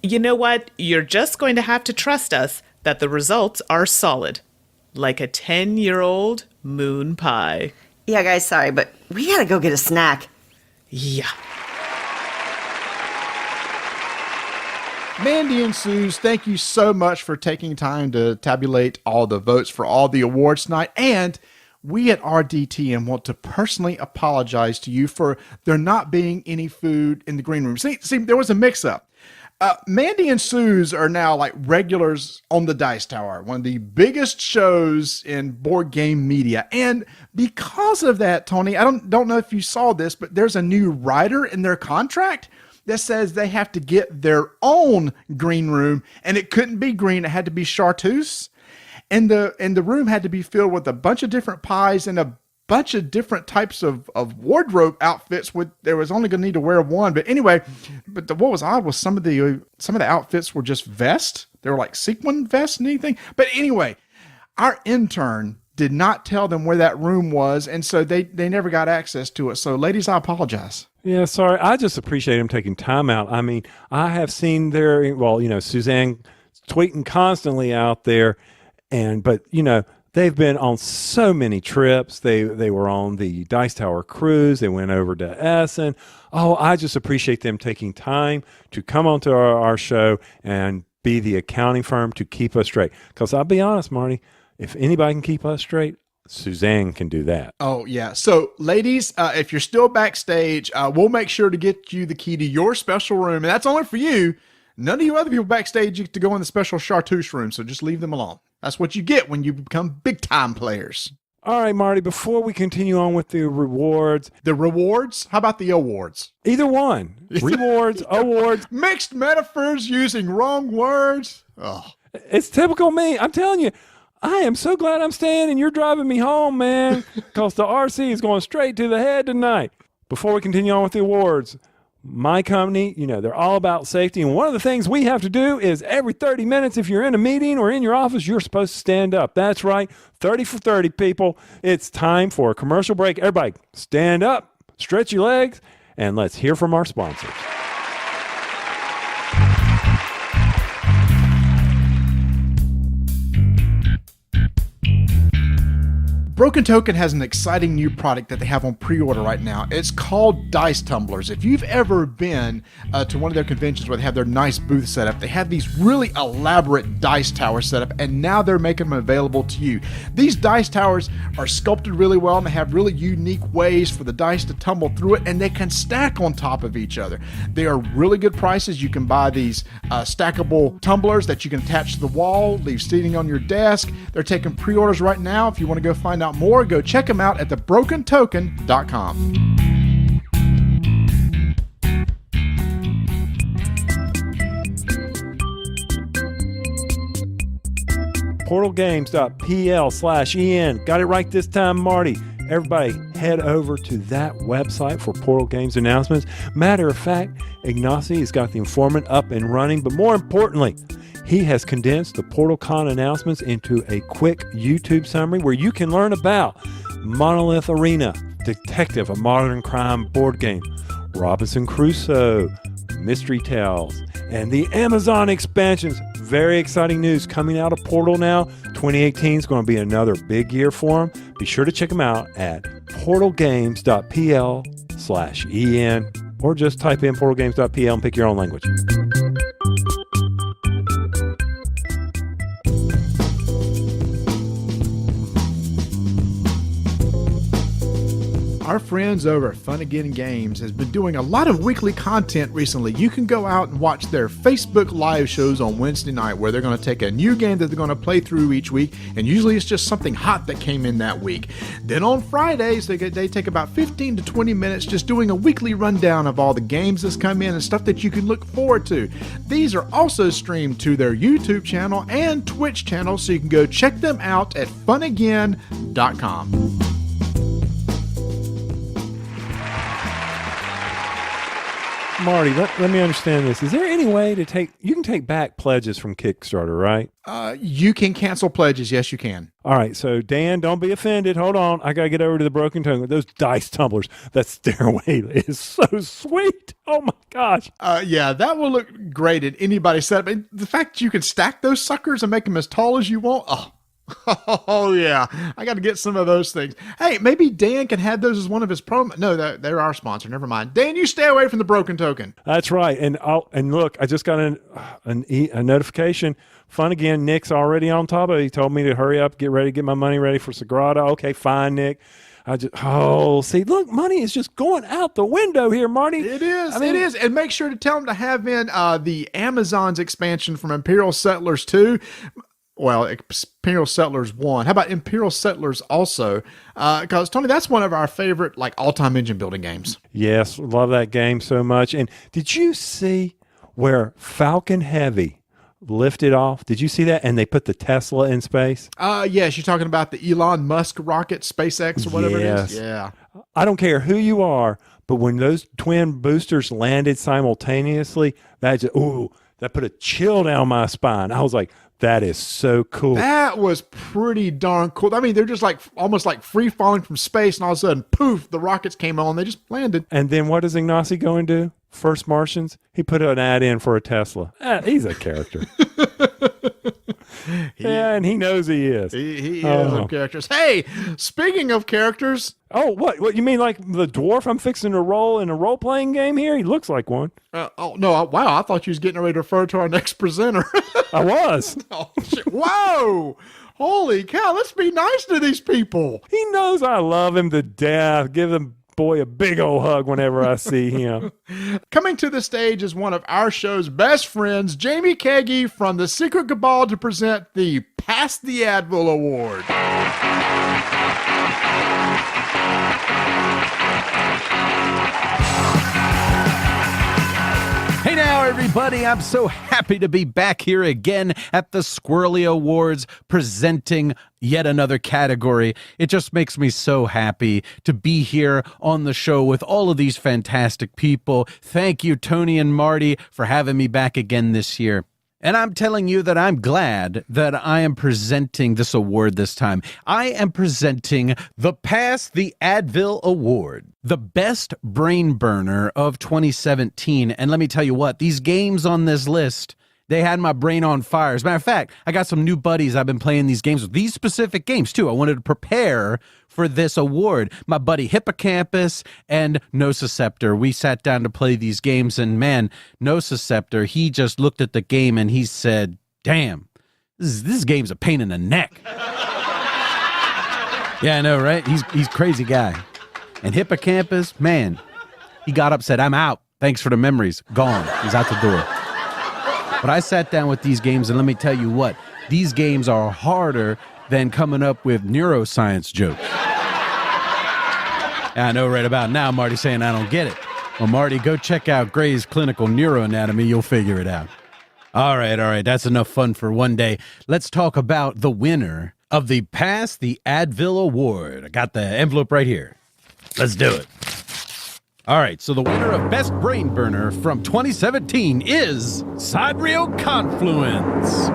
You know what? You're just going to have to trust us that the results are solid, like a 10-year-old moon pie. Yeah, guys, sorry, but we gotta go get a snack. Yeah. Mandy and Suze, thank you so much for taking time to tabulate all the votes for all the awards tonight. And we at RDTM want to personally apologize to you for there not being any food in the green room. See, there was a mix-up. Mandy and Suze are now like regulars on the Dice Tower, one of the biggest shows in board game media. And because of that, Tony, I don't know if you saw this, but there's a new rider in their contract that says they have to get their own green room, and it couldn't be green. It had to be chartreuse. And the room had to be filled with a bunch of different pies and a bunch of different types of wardrobe outfits. There was only going to need to wear one. But anyway, what was odd was some of the outfits were just vests. They were like sequin vests and anything. But anyway, our intern did not tell them where that room was, and so they never got access to it. So ladies, I apologize. Yeah, sorry. I just appreciate him taking time out. I mean, I have seen Suzanne tweeting constantly out there. But they've been on so many trips. They were on the Dice Tower cruise. They went over to Essen. Oh, I just appreciate them taking time to come onto our show and be the accounting firm to keep us straight. Because I'll be honest, Marty, if anybody can keep us straight, Suzanne can do that. Oh, yeah. So, ladies, if you're still backstage, we'll make sure to get you the key to your special room. And that's only for you. None of you other people backstage get to go in the special chartreuse room, so just leave them alone. That's what you get when you become big-time players. All right, Marty, before we continue on with the rewards. The rewards? How about the awards? Either one. Rewards, awards. Mixed metaphors using wrong words. Oh. It's typical me. I'm telling you, I am so glad I'm staying and you're driving me home, man, because the RC is going straight to the head tonight. Before we continue on with the awards, my company, they're all about safety. And one of the things we have to do is every 30 minutes, if you're in a meeting or in your office, you're supposed to stand up. That's right. 30 for 30, people. It's time for a commercial break. Everybody stand up, stretch your legs, and let's hear from our sponsors. Broken Token has an exciting new product that they have on pre-order right now. It's called Dice Tumblers. If you've ever been to one of their conventions where they have their nice booth set up, they have these really elaborate dice towers set up, and now they're making them available to you. These dice towers are sculpted really well, and they have really unique ways for the dice to tumble through it, and they can stack on top of each other. They are really good prices. You can buy these stackable tumblers that you can attach to the wall, leave seating on your desk. They're taking pre-orders right now. If you want to go find out more, go check them out at thebrokentoken.com. portalgames.pl/en. Got it right this time, Marty. Everybody head over to that website for Portal Games announcements. Matter of fact, Ignacy has got the informant up and running, but more importantly, he has condensed the PortalCon announcements into a quick YouTube summary where you can learn about Monolith Arena, Detective, a modern crime board game, Robinson Crusoe, Mystery Tales, and the Amazon expansions. Very exciting news coming out of Portal now. 2018 is going to be another big year for them. Be sure to check them out at portalgames.pl/en, or just type in portalgames.pl and pick your own language. Our friends over at Funagain Games has been doing a lot of weekly content recently. You can go out and watch their Facebook live shows on Wednesday night where they're going to take a new game that they're going to play through each week, and usually it's just something hot that came in that week. Then on Fridays, they take about 15 to 20 minutes just doing a weekly rundown of all the games that's come in and stuff that you can look forward to. These are also streamed to their YouTube channel and Twitch channel, so you can go check them out at funagain.com. Marty, let me understand this. Is there any way to you can take back pledges from Kickstarter, right? You can cancel pledges. Yes, you can. All right. So, Dan, don't be offended. Hold on. I got to get over to the Broken Token. Those dice tumblers, that stairway is so sweet. Oh, my gosh. Yeah, that will look great at anybody's setup. And the fact that you can stack those suckers and make them as tall as you want. Oh, yeah. I got to get some of those things. Hey, maybe Dan can have those as one of his promo. No, they're our sponsor. Never mind. Dan, you stay away from the Broken Token. That's right. And look, I just got a notification. Funagain, Nick's already on top of it. He told me to hurry up, get ready, get my money ready for Sagrada. Okay, fine, Nick. See, look, money is just going out the window here, Marty. It is. It is. And make sure to tell them to have in the Amazon's expansion from Imperial Settlers 2. Well, Imperial Settlers 1. How about Imperial Settlers also? Because, Tony, that's one of our favorite all-time engine building games. Yes, love that game so much. And did you see where Falcon Heavy lifted off? Did you see that? And they put the Tesla in space? Yes, you're talking about the Elon Musk rocket, SpaceX or whatever it is? Yeah. I don't care who you are, but when those twin boosters landed simultaneously, that put a chill down my spine. I was like, that is so cool. That was pretty darn cool. I mean, they're just almost like free falling from space, and all of a sudden, poof, the rockets came on. They just landed. And then what does Ignacy go and do? First Martians, he put an ad in for a Tesla. He's a character. And he knows he is. He is a character. Hey, speaking of characters. Oh, what? You mean like the dwarf I'm fixing to roll in a role-playing game here? He looks like one. No, wow. I thought you was getting ready to refer to our next presenter. I was. Oh, shit. Whoa. Holy cow. Let's be nice to these people. He knows I love him to death. Give him boy a big old hug whenever I see him. Coming to the stage is one of our show's best friends, Jamie Keggy from the Secret Cabal, to present the Pass the Advil Award. Hey now, everybody. I'm so happy to be back here again at the Squirrelly Awards presenting yet another category. It just makes me so happy to be here on the show with all of these fantastic people. Thank you, Tony and Marty, for having me back again this year. And I'm telling you that I'm glad that I am presenting this award this time. I am presenting the Pass the Advil Award, the best brain burner of 2017. And let me tell you what, these games on this list, They had my brain on fire. As a matter of fact, I got some new buddies I've been playing these games with. These specific games, too. I wanted to prepare for this award. My buddy Hippocampus and Nociceptor. We sat down to play these games, and man, Nociceptor, he just looked at the game and he said, damn, this game's a pain in the neck. Yeah, I know, right? He's crazy guy. And Hippocampus, man, he got up, said, I'm out. Thanks for the memories. Gone. He's out the door. But I sat down with these games, and let me tell you what, these games are harder than coming up with neuroscience jokes. I know right about now, Marty's saying I don't get it. Well, Marty, go check out Gray's Clinical Neuroanatomy. You'll figure it out. All right. That's enough fun for one day. Let's talk about the winner of the Pass the Advil Award. I got the envelope right here. Let's do it. All right, so the winner of Best Brain Burner from 2017 is Sidereal Confluence.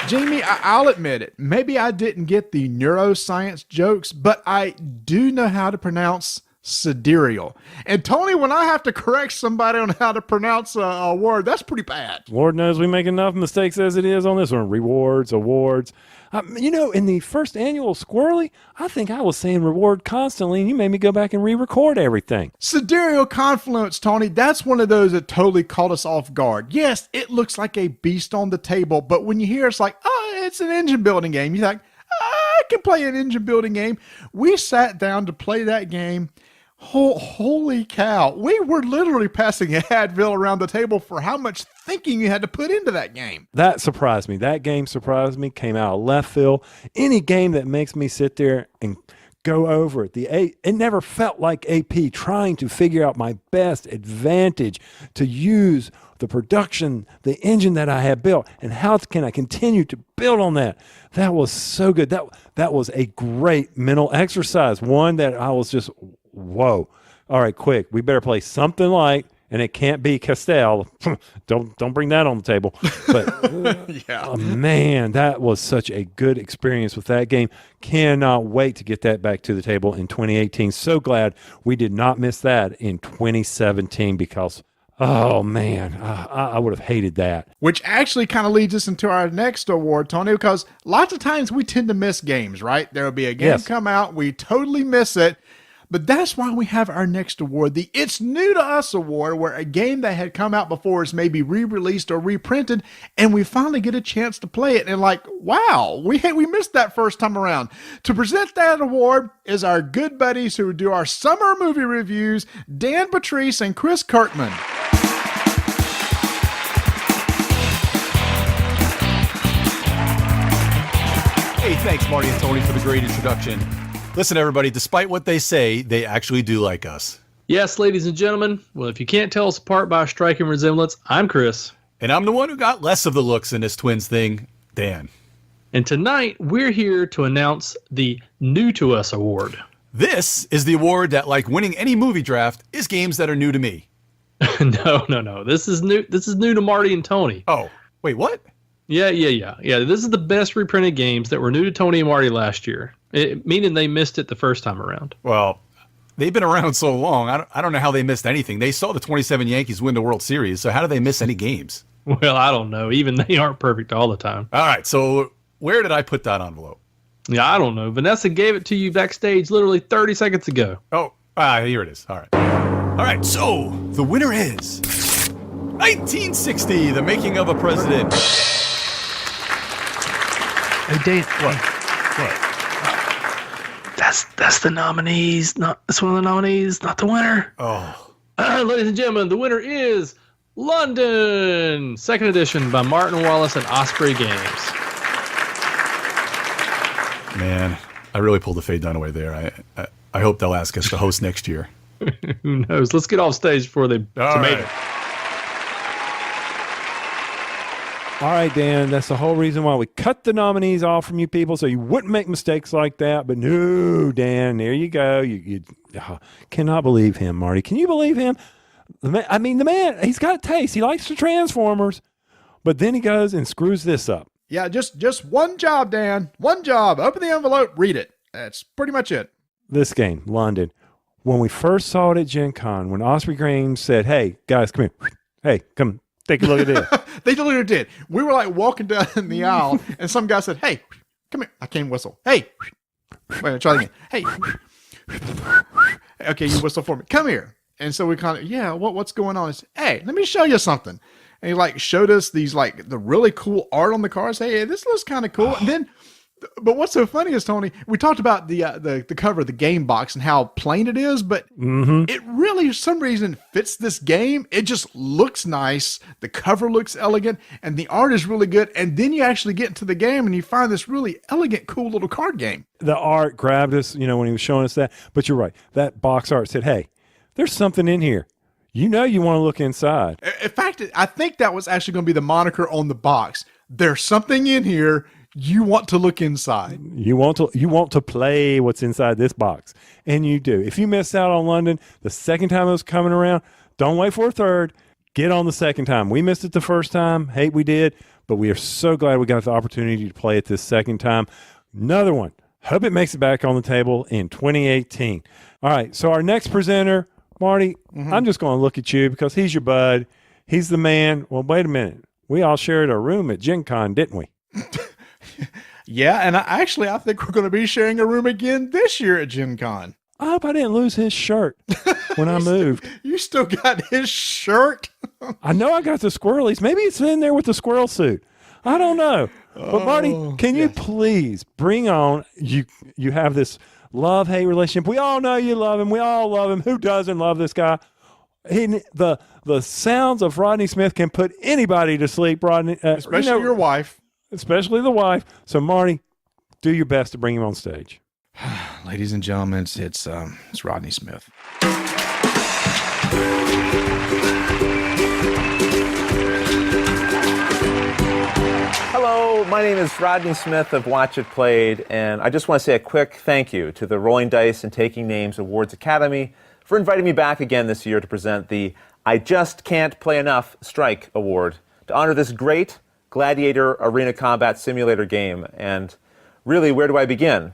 Jamie, I'll admit it. Maybe I didn't get the neuroscience jokes, but I do know how to pronounce sidereal. And Tony, when I have to correct somebody on how to pronounce a word, that's pretty bad. Lord knows we make enough mistakes as it is on this one. Rewards, awards. In the first annual Squirrely, I think I was saying reward constantly, and you made me go back and re-record everything. Sidereal Confluence, Tony, that's one of those that totally caught us off guard. Yes, it looks like a beast on the table, but when you hear it's like, oh, it's an engine building game, you're like, I can play an engine building game. We sat down to play that game. Holy cow. We were literally passing Advil around the table for how much thinking you had to put into that game. That surprised me. That game surprised me, came out of left field. Any game that makes me sit there and go over it. It never felt like AP trying to figure out my best advantage to use the production, the engine that I had built, and how can I continue to build on that. That was so good. That was a great mental exercise. One that I was just, whoa. All right, quick. We better play something light, and it can't be Castell. Don't bring that on the table. But yeah. Oh, man, that was such a good experience with that game. Cannot wait to get that back to the table in 2018. So glad we did not miss that in 2017 because, oh man, I would have hated that. Which actually kind of leads us into our next award, Tony, because lots of times we tend to miss games, right? There will be a game come out, we totally miss it. But that's why we have our next award, the It's New to Us Award, where a game that had come out before is maybe re-released or reprinted, and we finally get a chance to play it. And like, wow, we missed that first time around. To present that award is our good buddies who do our summer movie reviews, Dan Patrice and Chris Kirkman. Hey, thanks, Marty and Tony, for the great introduction. Listen, everybody, despite what they say, they actually do like us. Yes, ladies and gentlemen. Well, if you can't tell us apart by a striking resemblance, I'm Chris. And I'm the one who got less of the looks in this twins thing, Dan. And tonight, we're here to announce the New to Us Award. This is the award that, like winning any movie draft, is games that are new to me. No. This is new. This is new to Marty and Tony. Oh, wait, what? Yeah. This is the best reprinted games that were new to Tony and Marty last year. Meaning they missed it the first time around. Well, they've been around so long. I don't know how they missed anything. They saw the 27 Yankees win the World Series, so how do they miss any games? Well, I don't know. Even they aren't perfect all the time. All right, so where did I put that envelope? Yeah, I don't know. Vanessa gave it to you backstage literally 30 seconds ago. Oh, here it is. All right, so the winner is 1960, The Making of a President. Hey, Dan. What? That's the nominees. That's one of the nominees, not the winner. Oh. Ladies and gentlemen, the winner is London, second edition by Martin Wallace and Osprey Games. Man, I really pulled the Faye Dunaway there. I hope they'll ask us to host next year. Who knows? Let's get off stage before they tomato. Right. All right, Dan, that's the whole reason why we cut the nominees off from you people so you wouldn't make mistakes like that. But no, Dan, there you go. You cannot believe him, Marty. Can you believe him? The man, he's got a taste. He likes the Transformers, but then he goes and screws this up. Yeah, just one job, Dan. One job. Open the envelope, read it. That's pretty much it. This game, London. when we first saw it at Gen Con, when Osprey Games said, "Hey guys, come here. Hey, come take a look at this." They literally did. We were like walking down the aisle, and some guy said, "Hey, come here." I can't whistle. Hey, wait, try it again. Hey, okay, you whistle for me. Come here. And so we kind of, yeah, what's going on? It's, hey, let me show you something. And he like showed us these like the really cool art on the cars. Hey, this looks kind of cool. And then, but what's so funny is, Tony, we talked about the cover of the game box and how plain it is, but it really, for some reason, fits this game. It just looks nice. The cover looks elegant, and the art is really good. And then you actually get into the game, and you find this really elegant, cool little card game. The art grabbed us, when he was showing us that. But you're right. That box art said, "Hey, there's something in here. You want to look inside." In fact, I think that was actually going to be the moniker on the box. There's something in here. You want to look inside. You want to play what's inside this box. And you do. If you missed out on London the second time it was coming around, don't wait for a third. Get on the second time. We missed it the first time. Hate we did. But we are so glad we got the opportunity to play it this second time. Another one. Hope it makes it back on the table in 2018. All right. So our next presenter, Marty, I'm just going to look at you because he's your bud. He's the man. Well, wait a minute. We all shared a room at Gen Con, didn't we? Yeah, and I think we're going to be sharing a room again this year at Gen Con. I hope I didn't lose his shirt when I moved. You still got his shirt? I know I got the squirrelies. Maybe it's in there with the squirrel suit. I don't know. But Marty, can you please bring on, you have this love-hate relationship. We all know you love him. We all love him. Who doesn't love this guy? The sounds of Rodney Smith can put anybody to sleep, Rodney. Especially your wife. Especially the wife. So, Marty, do your best to bring him on stage. Ladies and gentlemen, it's Rodney Smith. Hello, my name is Rodney Smith of Watch It Played, and I just want to say a quick thank you to the Rolling Dice and Taking Names Awards Academy for inviting me back again this year to present the I Just Can't Play Enough Strike Award to honor this great gladiator arena combat simulator game. And really, where do I begin?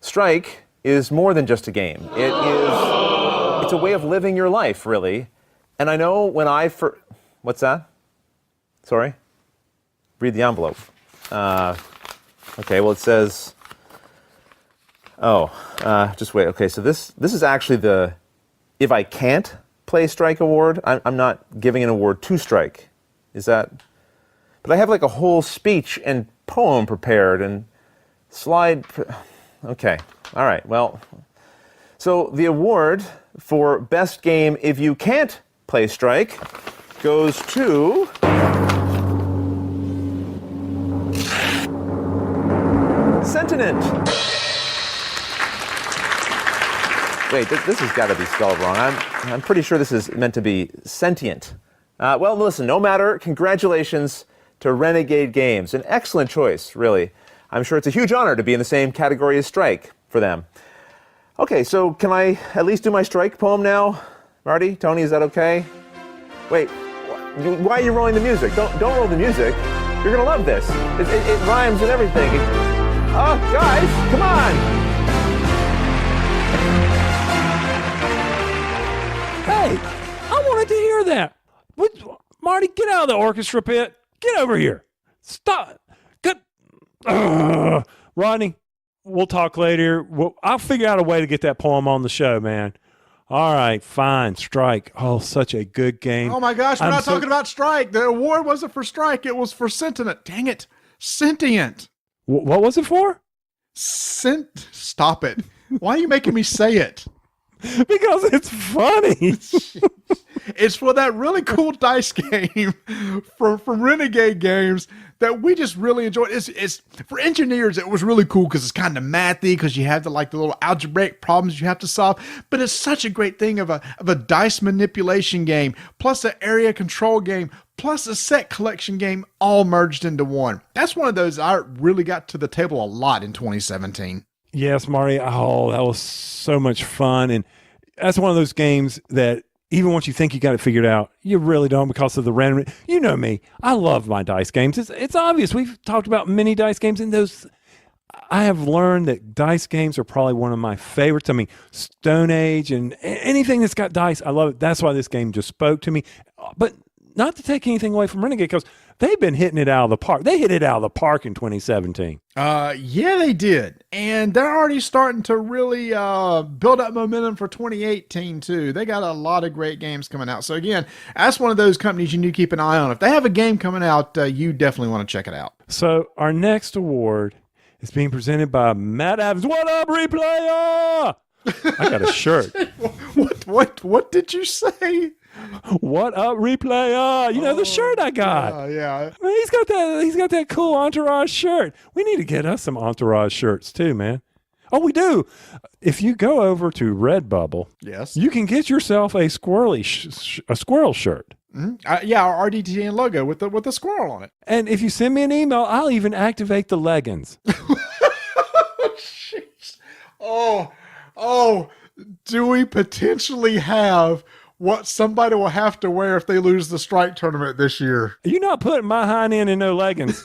Strike is more than just a game. It's a way of living your life, really. And I know when what's that? Sorry? Read the envelope. Okay, well it says, just wait. Okay, so this is actually the If I Can't Play Strike Award. I'm not giving an award to Strike. Is that? But I have like a whole speech and poem prepared and slide. Okay, all right, well. So the award for Best Game If You Can't Play Strike goes to Sentient. Wait, this has got to be spelled wrong. I'm pretty sure this is meant to be sentient. Well, listen, no matter, congratulations to Renegade Games. An excellent choice, really. I'm sure it's a huge honor to be in the same category as Strike for them. Okay, so can I at least do my Strike poem now? Marty, Tony, is that okay? Wait, why are you rolling the music? Don't roll the music. You're gonna love this. It rhymes and everything. Oh, guys, come on! Hey, I wanted to hear that. Marty, get out of the orchestra pit. Get over here. Stop. Rodney, we'll talk later. I'll figure out a way to get that poem on the show, man. All right, fine. Strike. Oh, such a good game. Oh, my gosh. We're not talking about Strike. The award wasn't for Strike. It was for Sentient. Dang it. Sentient. What was it for? Stop it. Why are you making me say it? Because it's funny. It's for that really cool dice game from Renegade Games that we just really enjoyed. It's for engineers. It was really cool because it's kind of mathy because you have the little algebraic problems you have to solve. But it's such a great thing of a dice manipulation game plus an area control game plus a set collection game all merged into one. That's one of those I really got to the table a lot in 2017. Yes, Marty. Oh, that was so much fun. And that's one of those games that even once you think you got it figured out, you really don't because of the random. You know me. I love my dice games. It's obvious. We've talked about many dice games, and I have learned that dice games are probably one of my favorites. I mean, Stone Age and anything that's got dice, I love it. That's why this game just spoke to me. But not to take anything away from Renegade, because they've been hitting it out of the park. They hit it out of the park in 2017. Yeah, they did. And they're already starting to really build up momentum for 2018, too. They got a lot of great games coming out. So, again, that's one of those companies you need to keep an eye on. If they have a game coming out, you definitely want to check it out. So, our next award is being presented by Matt Evans. What up, Replayer? I got a shirt. What did you say? What up, Replayer? You know the shirt I got. Yeah. I mean, he's got that cool Entourage shirt. We need to get us some Entourage shirts too, man. Oh, we do. If you go over to Redbubble, yes, you can get yourself a squirrel shirt. Mm-hmm. Yeah, our RDTN logo with the squirrel on it. And if you send me an email, I'll even activate the leggings. Oh, do we potentially have what somebody will have to wear if they lose the strike tournament this year? You're not putting my hind end in no leggings.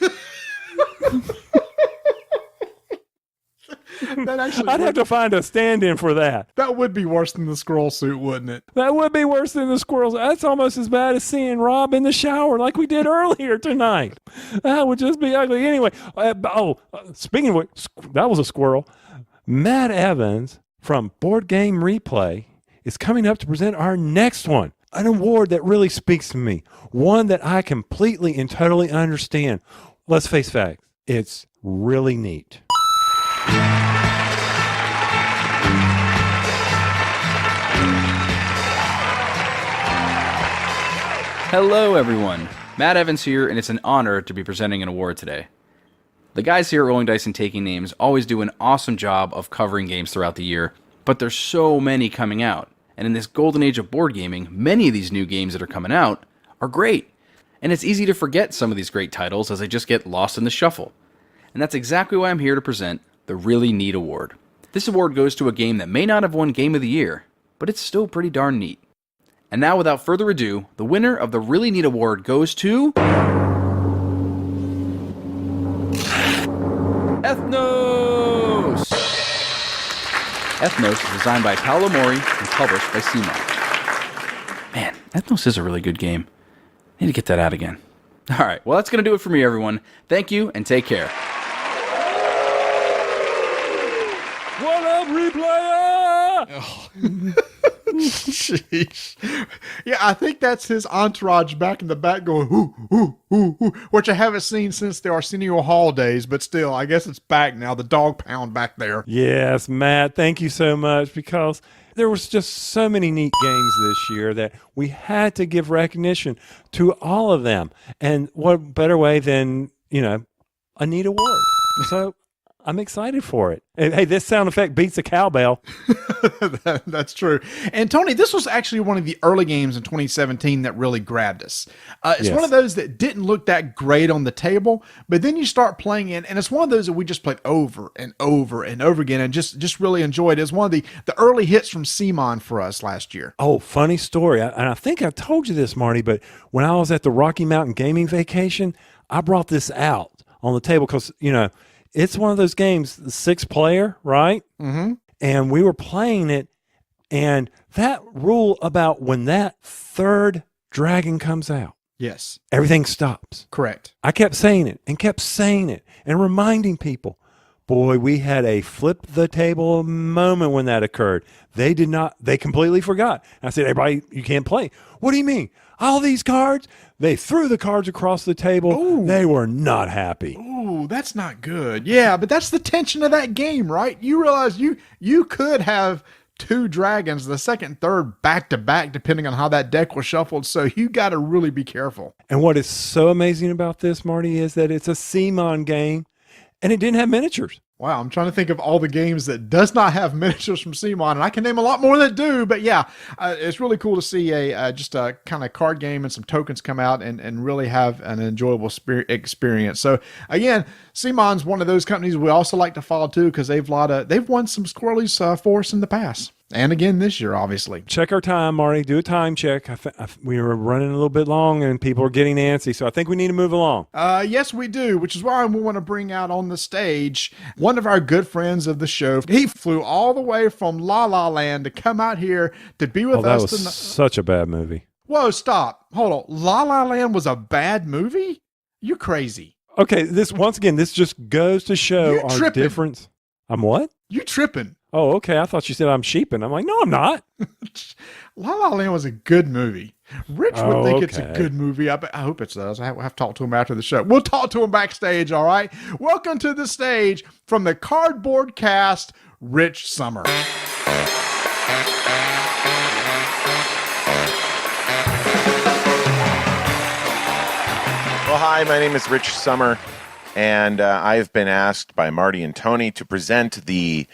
I'd have to find a stand-in for that. That would be worse than the squirrel suit, wouldn't it? That would be worse than the squirrels. That's almost as bad as seeing Rob in the shower like we did earlier tonight. That would just be ugly. Anyway, speaking of which, that was a squirrel. Matt Evans from Board Game Replay is coming up to present our next one, an award that really speaks to me, one that I completely and totally understand. Let's face facts, it's really neat. Hello, everyone. Matt Evans here, and it's an honor to be presenting an award today. The guys here at Rolling Dice and Taking Names always do an awesome job of covering games throughout the year, but there's so many coming out. And in this golden age of board gaming, many of these new games that are coming out are great. And it's easy to forget some of these great titles as they just get lost in the shuffle. And that's exactly why I'm here to present the Really Neat Award. This award goes to a game that may not have won Game of the Year, but it's still pretty darn neat. And now, without further ado, the winner of the Really Neat Award goes to... Ethnos! Ethnos is designed by Paolo Mori and published by CMON. Man, Ethnos is a really good game. I need to get that out again. Alright, well that's going to do it for me, everyone. Thank you, and take care. What up, Replayer? Jeez. Yeah, I think that's his entourage back in the back going, ooh, ooh, ooh, ooh, which I haven't seen since the Arsenio Hall days, but still, I guess it's back now, the dog pound back there. Yes, Matt, thank you so much, because there was just so many neat games this year that we had to give recognition to all of them. And what better way than, a neat award. So I'm excited for it. And, hey, this sound effect beats a cowbell. That's true. And Tony, this was actually one of the early games in 2017 that really grabbed us. It's one of those that didn't look that great on the table, but then you start playing it, and it's one of those that we just played over and over and over again and just really enjoyed. It's one of the early hits from CMON for us last year. Oh, funny story. And I think I told you this, Marty, but when I was at the Rocky Mountain Gaming Vacation, I brought this out on the table because, it's one of those games, the 6-player, right? Mm-hmm. And we were playing it, and that rule about when that third dragon comes out, yes, everything stops. Correct. I kept saying it and reminding people. Boy, we had a flip the table moment when that occurred. They completely forgot. I said, everybody, you can't play. What do you mean? All these cards? They threw the cards across the table. Ooh. They were not happy. Ooh, that's not good. Yeah, but that's the tension of that game, right? You realize you could have 2 dragons, the second and third back to back, depending on how that deck was shuffled. So you got to really be careful. And what is so amazing about this, Marty, is that it's a CMON game, and it didn't have miniatures. Wow, I'm trying to think of all the games that does not have miniatures from CMON, and I can name a lot more that do, but yeah, it's really cool to see just a kind of card game and some tokens come out and really have an enjoyable experience. So again, CMON's one of those companies we also like to follow too, because they've won some Squirrelies for us in the past. And again this year, obviously. Check our time, Marty. Do a time check. We were running a little bit long and people are getting antsy, so I think we need to move along. Yes, we do, which is why we want to bring out on the stage one of our good friends of the show. He flew all the way from La La Land to come out here to be with That us was tonight. such a bad movie. Whoa, stop. Hold on. La La Land was a bad movie? You're crazy. Okay, this just goes to show You our tripping. difference. I'm what? You tripping. Oh, okay. I thought you said I'm sheeping. I'm like, no, I'm not. La La Land was a good movie. Rich would Oh, think it's a okay. good movie. I hope it does. I have to talk to him after the show. We'll talk to him backstage, all right? Welcome to the stage from the Cardboard Cast, Rich Summer. Well, hi, my name is Rich Summer, and I've been asked by Marty and Tony to present the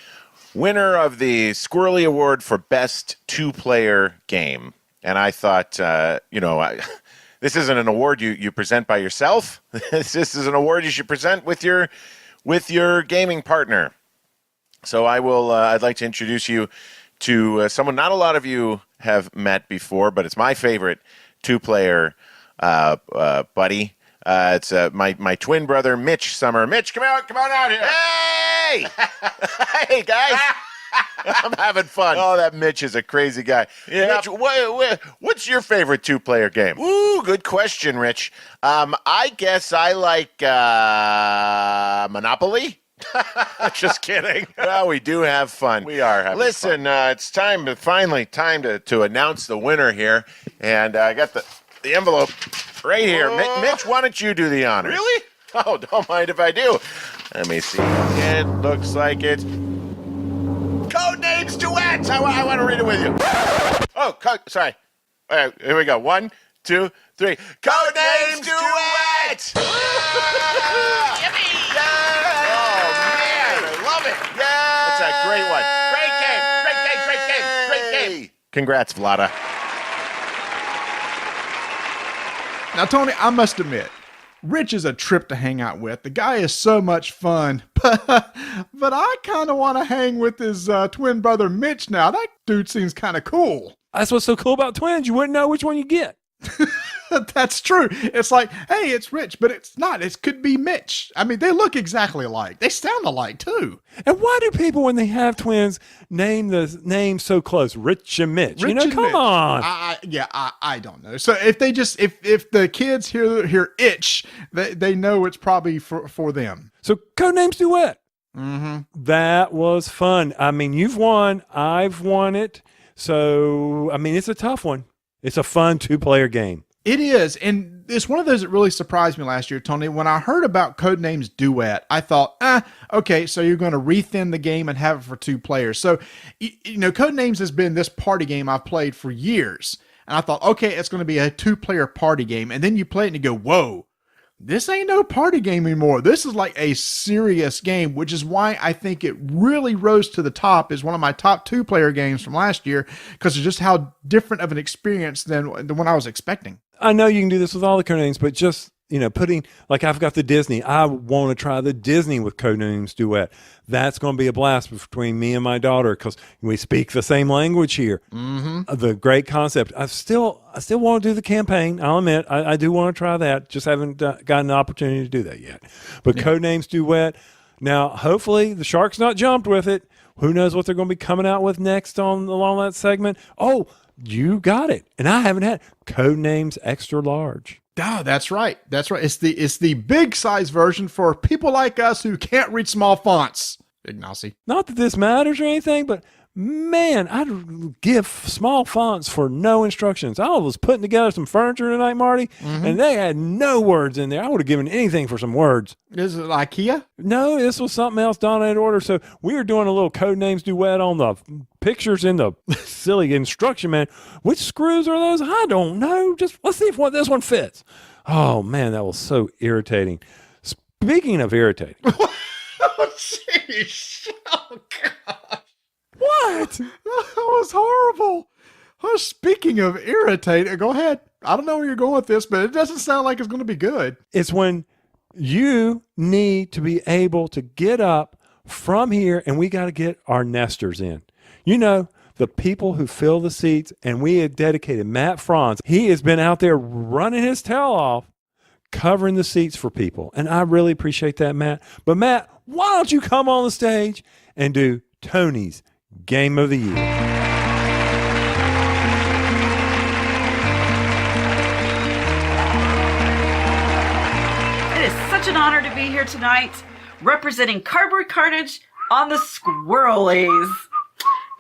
winner of the Squirrelly Award for Best Two-Player Game. And I thought, this isn't an award you present by yourself. This is an award you should present with your gaming partner. So I'd like to introduce you to someone not a lot of you have met before, but it's my favorite two-player buddy. It's my twin brother, Mitch Summer. Mitch, come on out here. Hey! Hey, guys. I'm having fun. Oh, that Mitch is a crazy guy. Yeah. Mitch, what's your favorite two-player game? Ooh, good question, Rich. I guess I like Monopoly. Just kidding. Well, we do have fun. We are having fun. Listen, it's time to announce the winner here. And I got the envelope right here. Mitch, why don't you do the honors? Really? Oh, don't mind if I do. Let me see. It looks like it's Codenames Duets. I want to read it with you. Oh, sorry. All right, here we go. 1, 2, 3. Codenames Duet! Yippee! Oh, man. I love it. Yeah. That's a great one. Great game. Congrats, Vlada. Now, Tony, I must admit, Rich is a trip to hang out with. The guy is so much fun, but I kind of want to hang with his twin brother Mitch now. That dude seems kind of cool. That's what's so cool about twins. You wouldn't know which one you get. That's true. It's like, hey, it's Rich, but it's not. It could be Mitch. I mean, they look exactly alike. They sound alike, too. And why do people, when they have twins, name the name so close? Rich and Mitch. Rich and come Mitch. on. I don't know. So if the kids hear itch, they know it's probably for them. So Codenames Duet. Mm-hmm. That was fun. I mean, you've won. I've won it. So, I mean, it's a tough one. It's a fun two-player game. It is, and it's one of those that really surprised me last year, Tony. When I heard about Codenames Duet, I thought, okay, so you're going to rethin the game and have it for two players. So, Codenames has been this party game I've played for years. And I thought, okay, it's going to be a two-player party game. And then you play it and you go, whoa, this ain't no party game anymore. This is like a serious game, which is why I think it really rose to the top as one of my top two-player games from last year, because of just how different of an experience than what I was expecting. I know you can do this with all the Codenames, but just, putting, like I've got the Disney. I want to try the Disney with Codenames Duet. That's going to be a blast between me and my daughter because we speak the same language here. Mm-hmm. The great concept. I still want to do the campaign. I'll admit, I do want to try that. Just haven't gotten the opportunity to do that yet. But yeah. Codenames Duet. Now, hopefully the shark's not jumped with it. Who knows what they're going to be coming out with next along that segment. Oh, you got it. And I haven't had Codenames Extra Large. Oh, that's right. That's right. It's the big size version for people like us who can't read small fonts. Ignacy. Not that this matters or anything, but man, I'd give small fonts for no instructions. I was putting together some furniture tonight, Marty, and they had no words in there. I would have given anything for some words. Is it IKEA? No, this was something else Donna had ordered. So we were doing a little Codenames Duet on the pictures in the silly instruction man. Which screws are those? I don't know. Just let's see if this one fits. Oh, man, that was so irritating. Speaking of irritating. Oh, jeez. Oh, God. What? That was horrible. Oh, speaking of irritating, go ahead. I don't know where you're going with this, but it doesn't sound like it's going to be good. It's when you need to be able to get up from here, and we got to get our nesters in. The the people who fill the seats, and we have dedicated Matt Franz. He has been out there running his tail off, covering the seats for people. And I really appreciate that, Matt. But Matt, why don't you come on the stage and do Tony's Game of the Year? It is such an honor to be here tonight, representing Cardboard Carnage on the Squirrelies.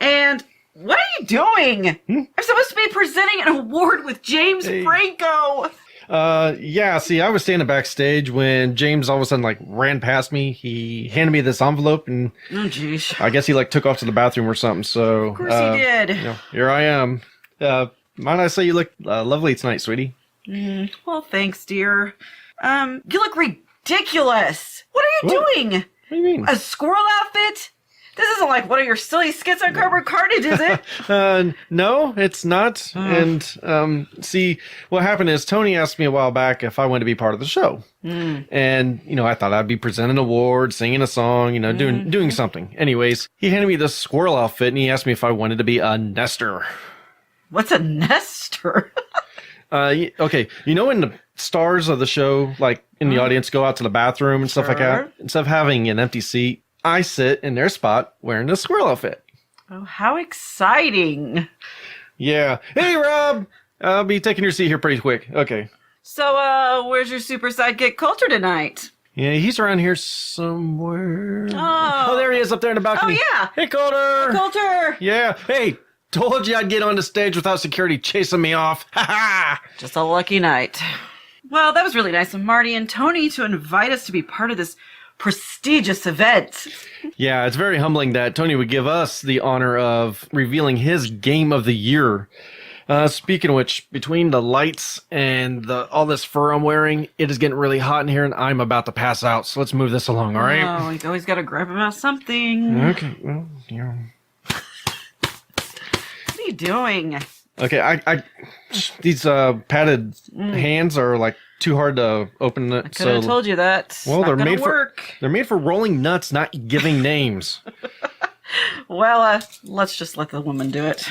And what are you doing? I'm supposed to be presenting an award with James Franco. Yeah, see, I was standing backstage when James all of a sudden, ran past me. He handed me this envelope, and oh, geez. I guess he, took off to the bathroom or something, so... Of course he did. Here I am. Might I say you look lovely tonight, sweetie? Well, thanks, dear. You look ridiculous. What are you doing? What do you mean? A squirrel outfit? This isn't like one of your silly skits on Cardboard Carnage, is it? No, it's not. And, see, what happened is Tony asked me a while back if I wanted to be part of the show. And, I thought I'd be presenting an award, singing a song, doing something. Anyways, he handed me this squirrel outfit, and he asked me if I wanted to be a nester. What's a nester? Okay, when the stars of the show, in the audience, go out to the bathroom and stuff like that, instead of having an empty seat, I sit in their spot wearing a squirrel outfit. Oh, how exciting. Yeah. Hey, Rob! I'll be taking your seat here pretty quick. Okay. So, where's your super sidekick Coulter tonight? Yeah, he's around here somewhere. Oh, there he is up there in the balcony. Oh, yeah. Hey, Coulter! Hey, Coulter! Yeah. Hey, told you I'd get on the stage without security chasing me off. Ha ha! Just a lucky night. Well, that was really nice of Marty and Tony to invite us to be part of this prestigious event. Yeah, it's very humbling that Tony would give us the honor of revealing his Game of the Year. Speaking of which, between the lights and all this fur I'm wearing, it is getting really hot in here and I'm about to pass out. So let's move this along, all right? Oh, you always got to grab about something. Okay, well, yeah. What are you doing? Okay, I these padded hands are too hard to open. I could have told you that. Well, they're made work. They're made for rolling nuts, not giving names. Well, let's just let the woman do it.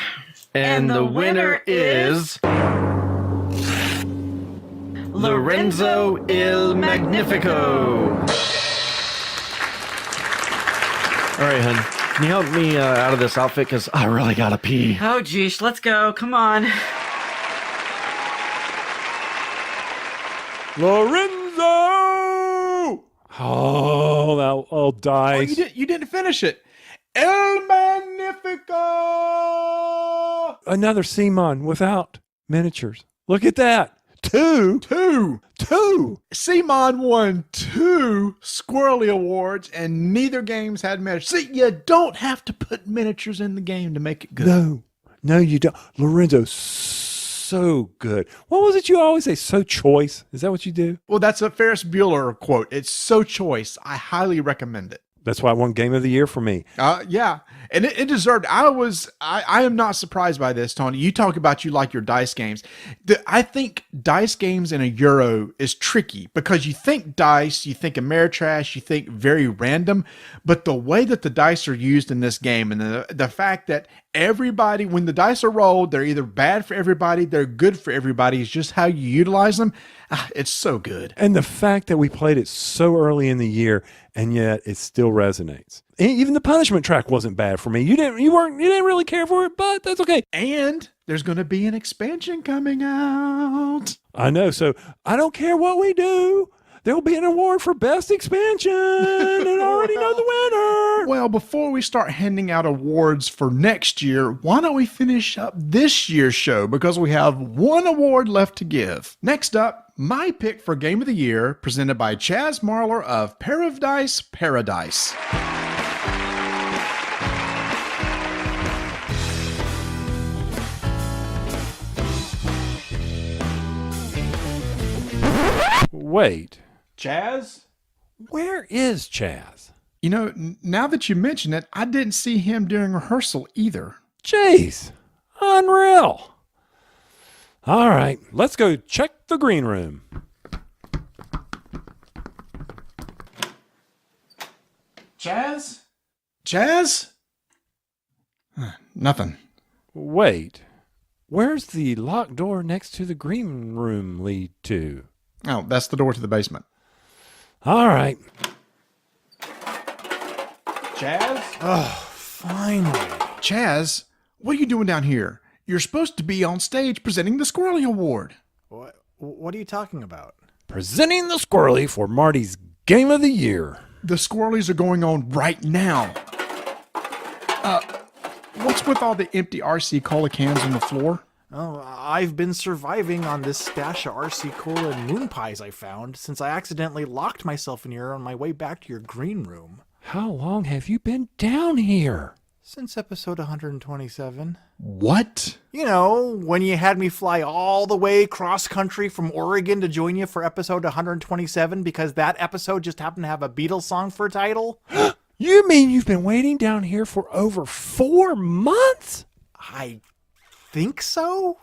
And the winner is Lorenzo Il Magnifico. All right, hun. Can you help me out of this outfit? Because I really gotta pee. Oh, geez, let's go. Come on. Lorenzo! Oh, that old dice. Oh, you didn't finish it. El Magnifico! Another Simon without miniatures. Look at that. Two. Simon won 2 Squirrely Awards, and neither games had miniatures. See, you don't have to put miniatures in the game to make it good. No, you don't. Lorenzo, so good. What was it you always say? So choice. Is that what you do? Well, that's a Ferris Bueller quote. It's so choice. I highly recommend it. That's why it won Game of the Year for me. Yeah. And it deserved. I am not surprised by this, Tony. You talk about you like your dice games. I think dice games in a Euro is tricky because you think dice, you think Ameritrash, you think very random, but the way that the dice are used in this game and the fact that everybody, when the dice are rolled, they're either bad for everybody, they're good for everybody, is just how you utilize them. It's so good. And the fact that we played it so early in the year and yet it still resonates. Even the punishment track wasn't bad for me. You didn't really care for it, but that's okay. And there's going to be an expansion coming out. I know. So I don't care what we do. There'll be an award for best expansion, and I already know the winner. Well, before we start handing out awards for next year, why don't we finish up this year's show because we have one award left to give. Next up, my pick for Game of the Year, presented by Chaz Marler of Pair of Dice Paradise. Wait. Chaz? Where is Chaz? You know, now that you mention it, I didn't see him during rehearsal either. Jeez. Unreal. All right, let's go check the green room. Chaz? Chaz? Nothing. Wait, where's the locked door next to the green room lead to? Oh, that's the door to the basement. All right. Chaz? Oh, finally. Chaz, what are you doing down here? You're supposed to be on stage presenting the Squirrelly Award. What are you talking about? Presenting the Squirrely for Marty's Game of the Year. The Squirrelies are going on right now. What's with all the empty RC Cola cans on the floor? Oh, I've been surviving on this stash of RC Cola and moon pies I found since I accidentally locked myself in here on my way back to your green room. How long have you been down here? Since episode 127. What? You know, when you had me fly all the way cross country from Oregon to join you for episode 127 because that episode just happened to have a Beatles song for a title. You mean you've been waiting down here for over 4 months? I think so.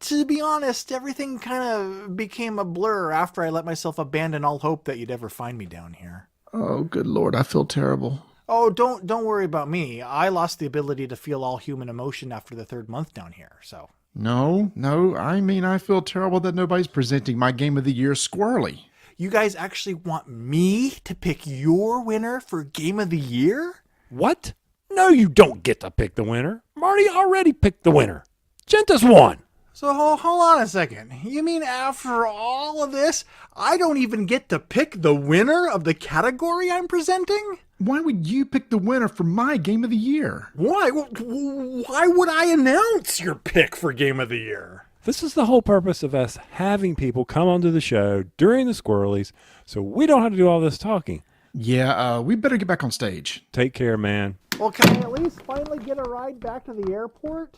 To be honest, everything kind of became a blur after I let myself abandon all hope that you'd ever find me down here. Oh, good Lord, I feel terrible. Oh, don't worry about me. I lost the ability to feel all human emotion after the 3rd month down here, so. No, I mean I feel terrible that nobody's presenting my Game of the Year Squirrely. You guys actually want me to pick your winner for Game of the Year? What? No, you don't get to pick the winner. Marty already picked the winner. Gentis won. So hold on a second. You mean after all of this, I don't even get to pick the winner of the category I'm presenting? Why would you pick the winner for my Game of the Year? Why? Why would I announce your pick for Game of the Year? This is the whole purpose of us having people come onto the show during the Squirrelies so we don't have to do all this talking. Yeah, we better get back on stage. Take care, man. Well, can I at least finally get a ride back to the airport?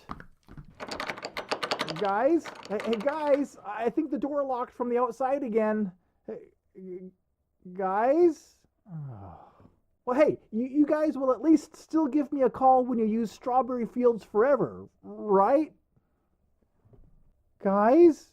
Guys? Hey, guys, I think the door locked from the outside again. Hey, guys? Oh. Well, hey, you guys will at least still give me a call when you use Strawberry Fields Forever, right? Guys?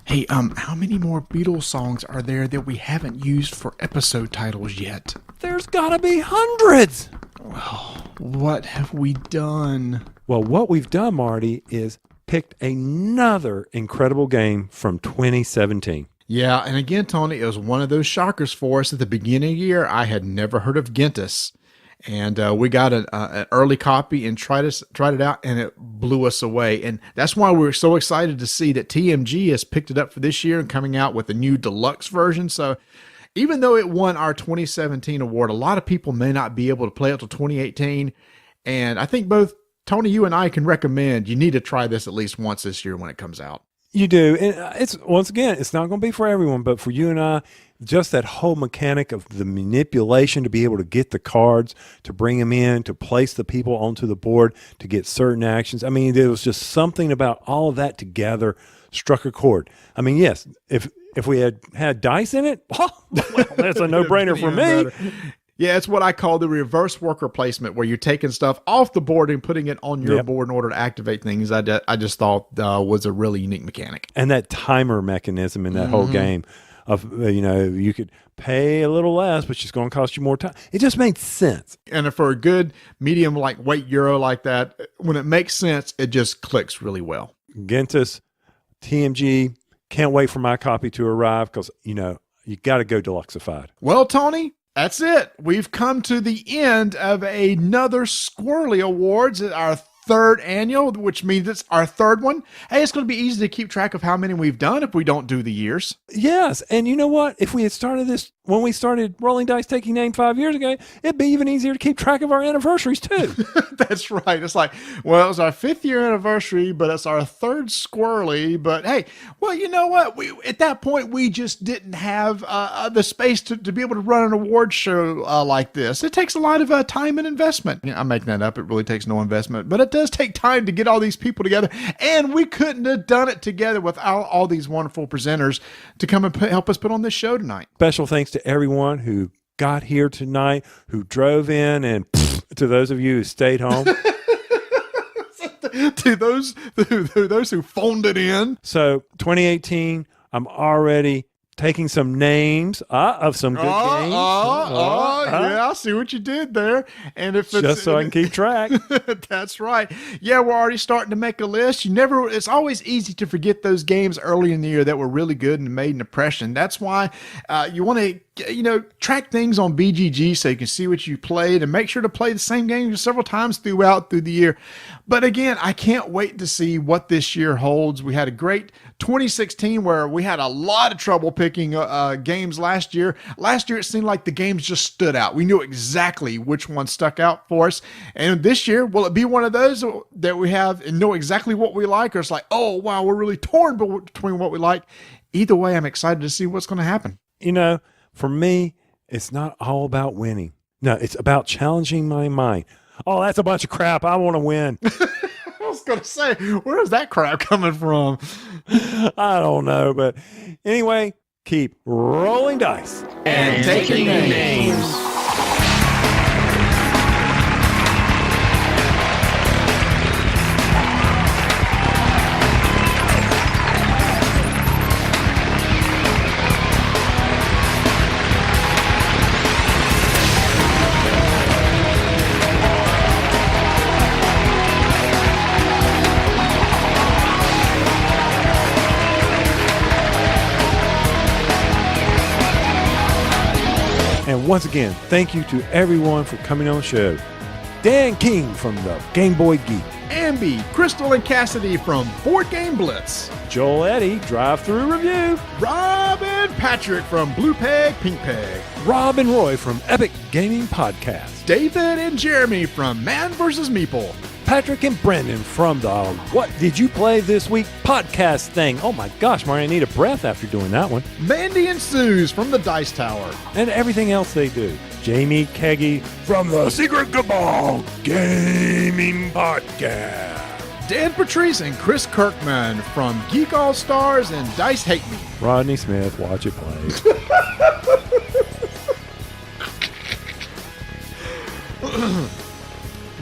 Hey, how many more Beatles songs are there that we haven't used for episode titles yet? There's gotta be hundreds! Well, what have we done? Well, what we've done, Marty, is picked another incredible game from 2017. Yeah, and again, Tony, it was one of those shockers for us at the beginning of the year. I had never heard of Gentis. And we got an early copy and tried it out, and it blew us away. And that's why we're so excited to see that TMG has picked it up for this year and coming out with a new deluxe version. So even though it won our 2017 award, a lot of people may not be able to play it till 2018. And I think both Tony, you and I can recommend you need to try this at least once this year when it comes out. You do. And it's, once again, it's not going to be for everyone, but for you and I, just that whole mechanic of the manipulation to be able to get the cards, to bring them in, to place the people onto the board, to get certain actions. I mean, there was just something about all of that together struck a chord. I mean, yes, if we had dice in it, well, that's a no-brainer for me. Yeah, it's what I call the reverse worker placement, where you're taking stuff off the board and putting it on your board in order to activate things. I just thought was a really unique mechanic. And that timer mechanism in that whole game of, you could pay a little less, but it's going to cost you more time. It just made sense. And for a good medium like weight Euro like that, when it makes sense, it just clicks really well. Gentis, TMG, can't wait for my copy to arrive because, you got to go deluxeified. Well, Tony, that's it. We've come to the end of another Squirrelly Awards, our third annual, which means it's our third one. Hey, it's going to be easy to keep track of how many we've done if we don't do the years. Yes, and you know what? If we had started this when we started Rolling Dice Taking Name 5 years ago, it'd be even easier to keep track of our anniversaries too. That's right. It's like, well, it was our 5th year anniversary, but it's our 3rd Squirrely. But hey, well, you know what? At that point, we just didn't have the space to be able to run an award show like this. It takes a lot of time and investment. I'm making that up. It really takes no investment, but it does take time to get all these people together. And we couldn't have done it together without all these wonderful presenters to come and help us put on this show tonight. Special thanks to everyone who got here tonight, who drove in, and to those of you who stayed home. to those who phoned it in. So 2018, I'm already taking some names of some good games. Yeah, I see what you did there. And if it's Just so I can keep track. That's right. Yeah, we're already starting to make a list. It's always easy to forget those games early in the year that were really good and made an impression. That's why you want to track things on BGG so you can see what you played and make sure to play the same game several times through the year. But again, I can't wait to see what this year holds. We had a great 2016 where we had a lot of trouble picking games last year. Last year, it seemed like the games just stood out. We knew exactly which one stuck out for us. And this year, will it be one of those that we have and know exactly what we like? Or it's like, oh, wow, we're really torn between what we like. Either way, I'm excited to see what's going to happen. For me, it's not all about winning. No, it's about challenging my mind. Oh, that's a bunch of crap. I want to win. I was going to say, where is that crap coming from? I don't know. But anyway, keep rolling dice and taking names. And once again, thank you to everyone for coming on the show. Dan King from the Game Boy Geek. Ambi, Crystal, and Cassidy from Board Game Blitz. Joel Eddy, Drive Through Review. Rob and Patrick from Blue Peg, Pink Peg. Rob and Roy from Epic Gaming Podcast. David and Jeremy from Man vs. Meeple. Patrick and Brendan from the What Did You Play This Week podcast thing. Oh my gosh, Marty, I need a breath after doing that one. Mandy and Suze from the Dice Tower. And everything else they do. Jamie Keggy from the Secret Cabal Gaming Podcast. Dan Patrice and Chris Kirkman from Geek All Stars and Dice Hate Me. Rodney Smith, Watch It Play.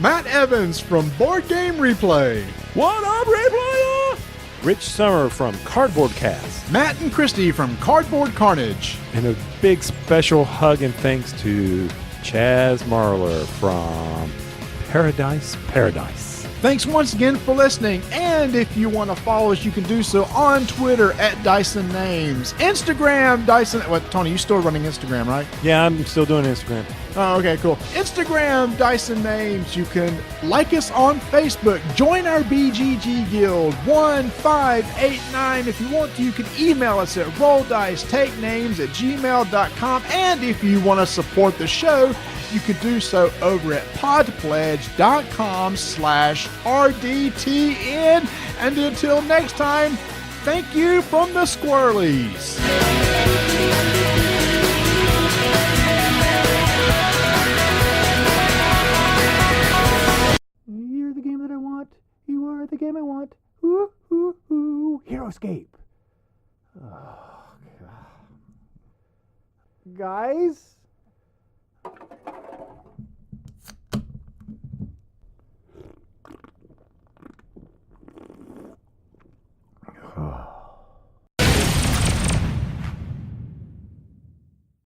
Matt Evans from Board Game Replay. What up, Replayer? Rich Summer from Cardboard Cast. Matt and Christy from Cardboard Carnage. And a big special hug and thanks to Chaz Marler from Paradise. Thanks once again for listening. And if you want to follow us, you can do so on Twitter at Dyson Names. Instagram, Dyson. What, Tony, you still running Instagram, right? Yeah, I'm still doing Instagram. Oh, okay, cool. Instagram, Dyson Names. You can like us on Facebook. Join our BGG Guild, 1589. If you want to, you can email us at rolldicetakenames@gmail.com. And if you want to support the show, you can do so over at podpledge.com/RDTN. And until next time, thank you from the Squirrelies. You're the game that I want. You are the game I want. Ooh, ooh, ooh. Heroescape. Oh, God. Guys?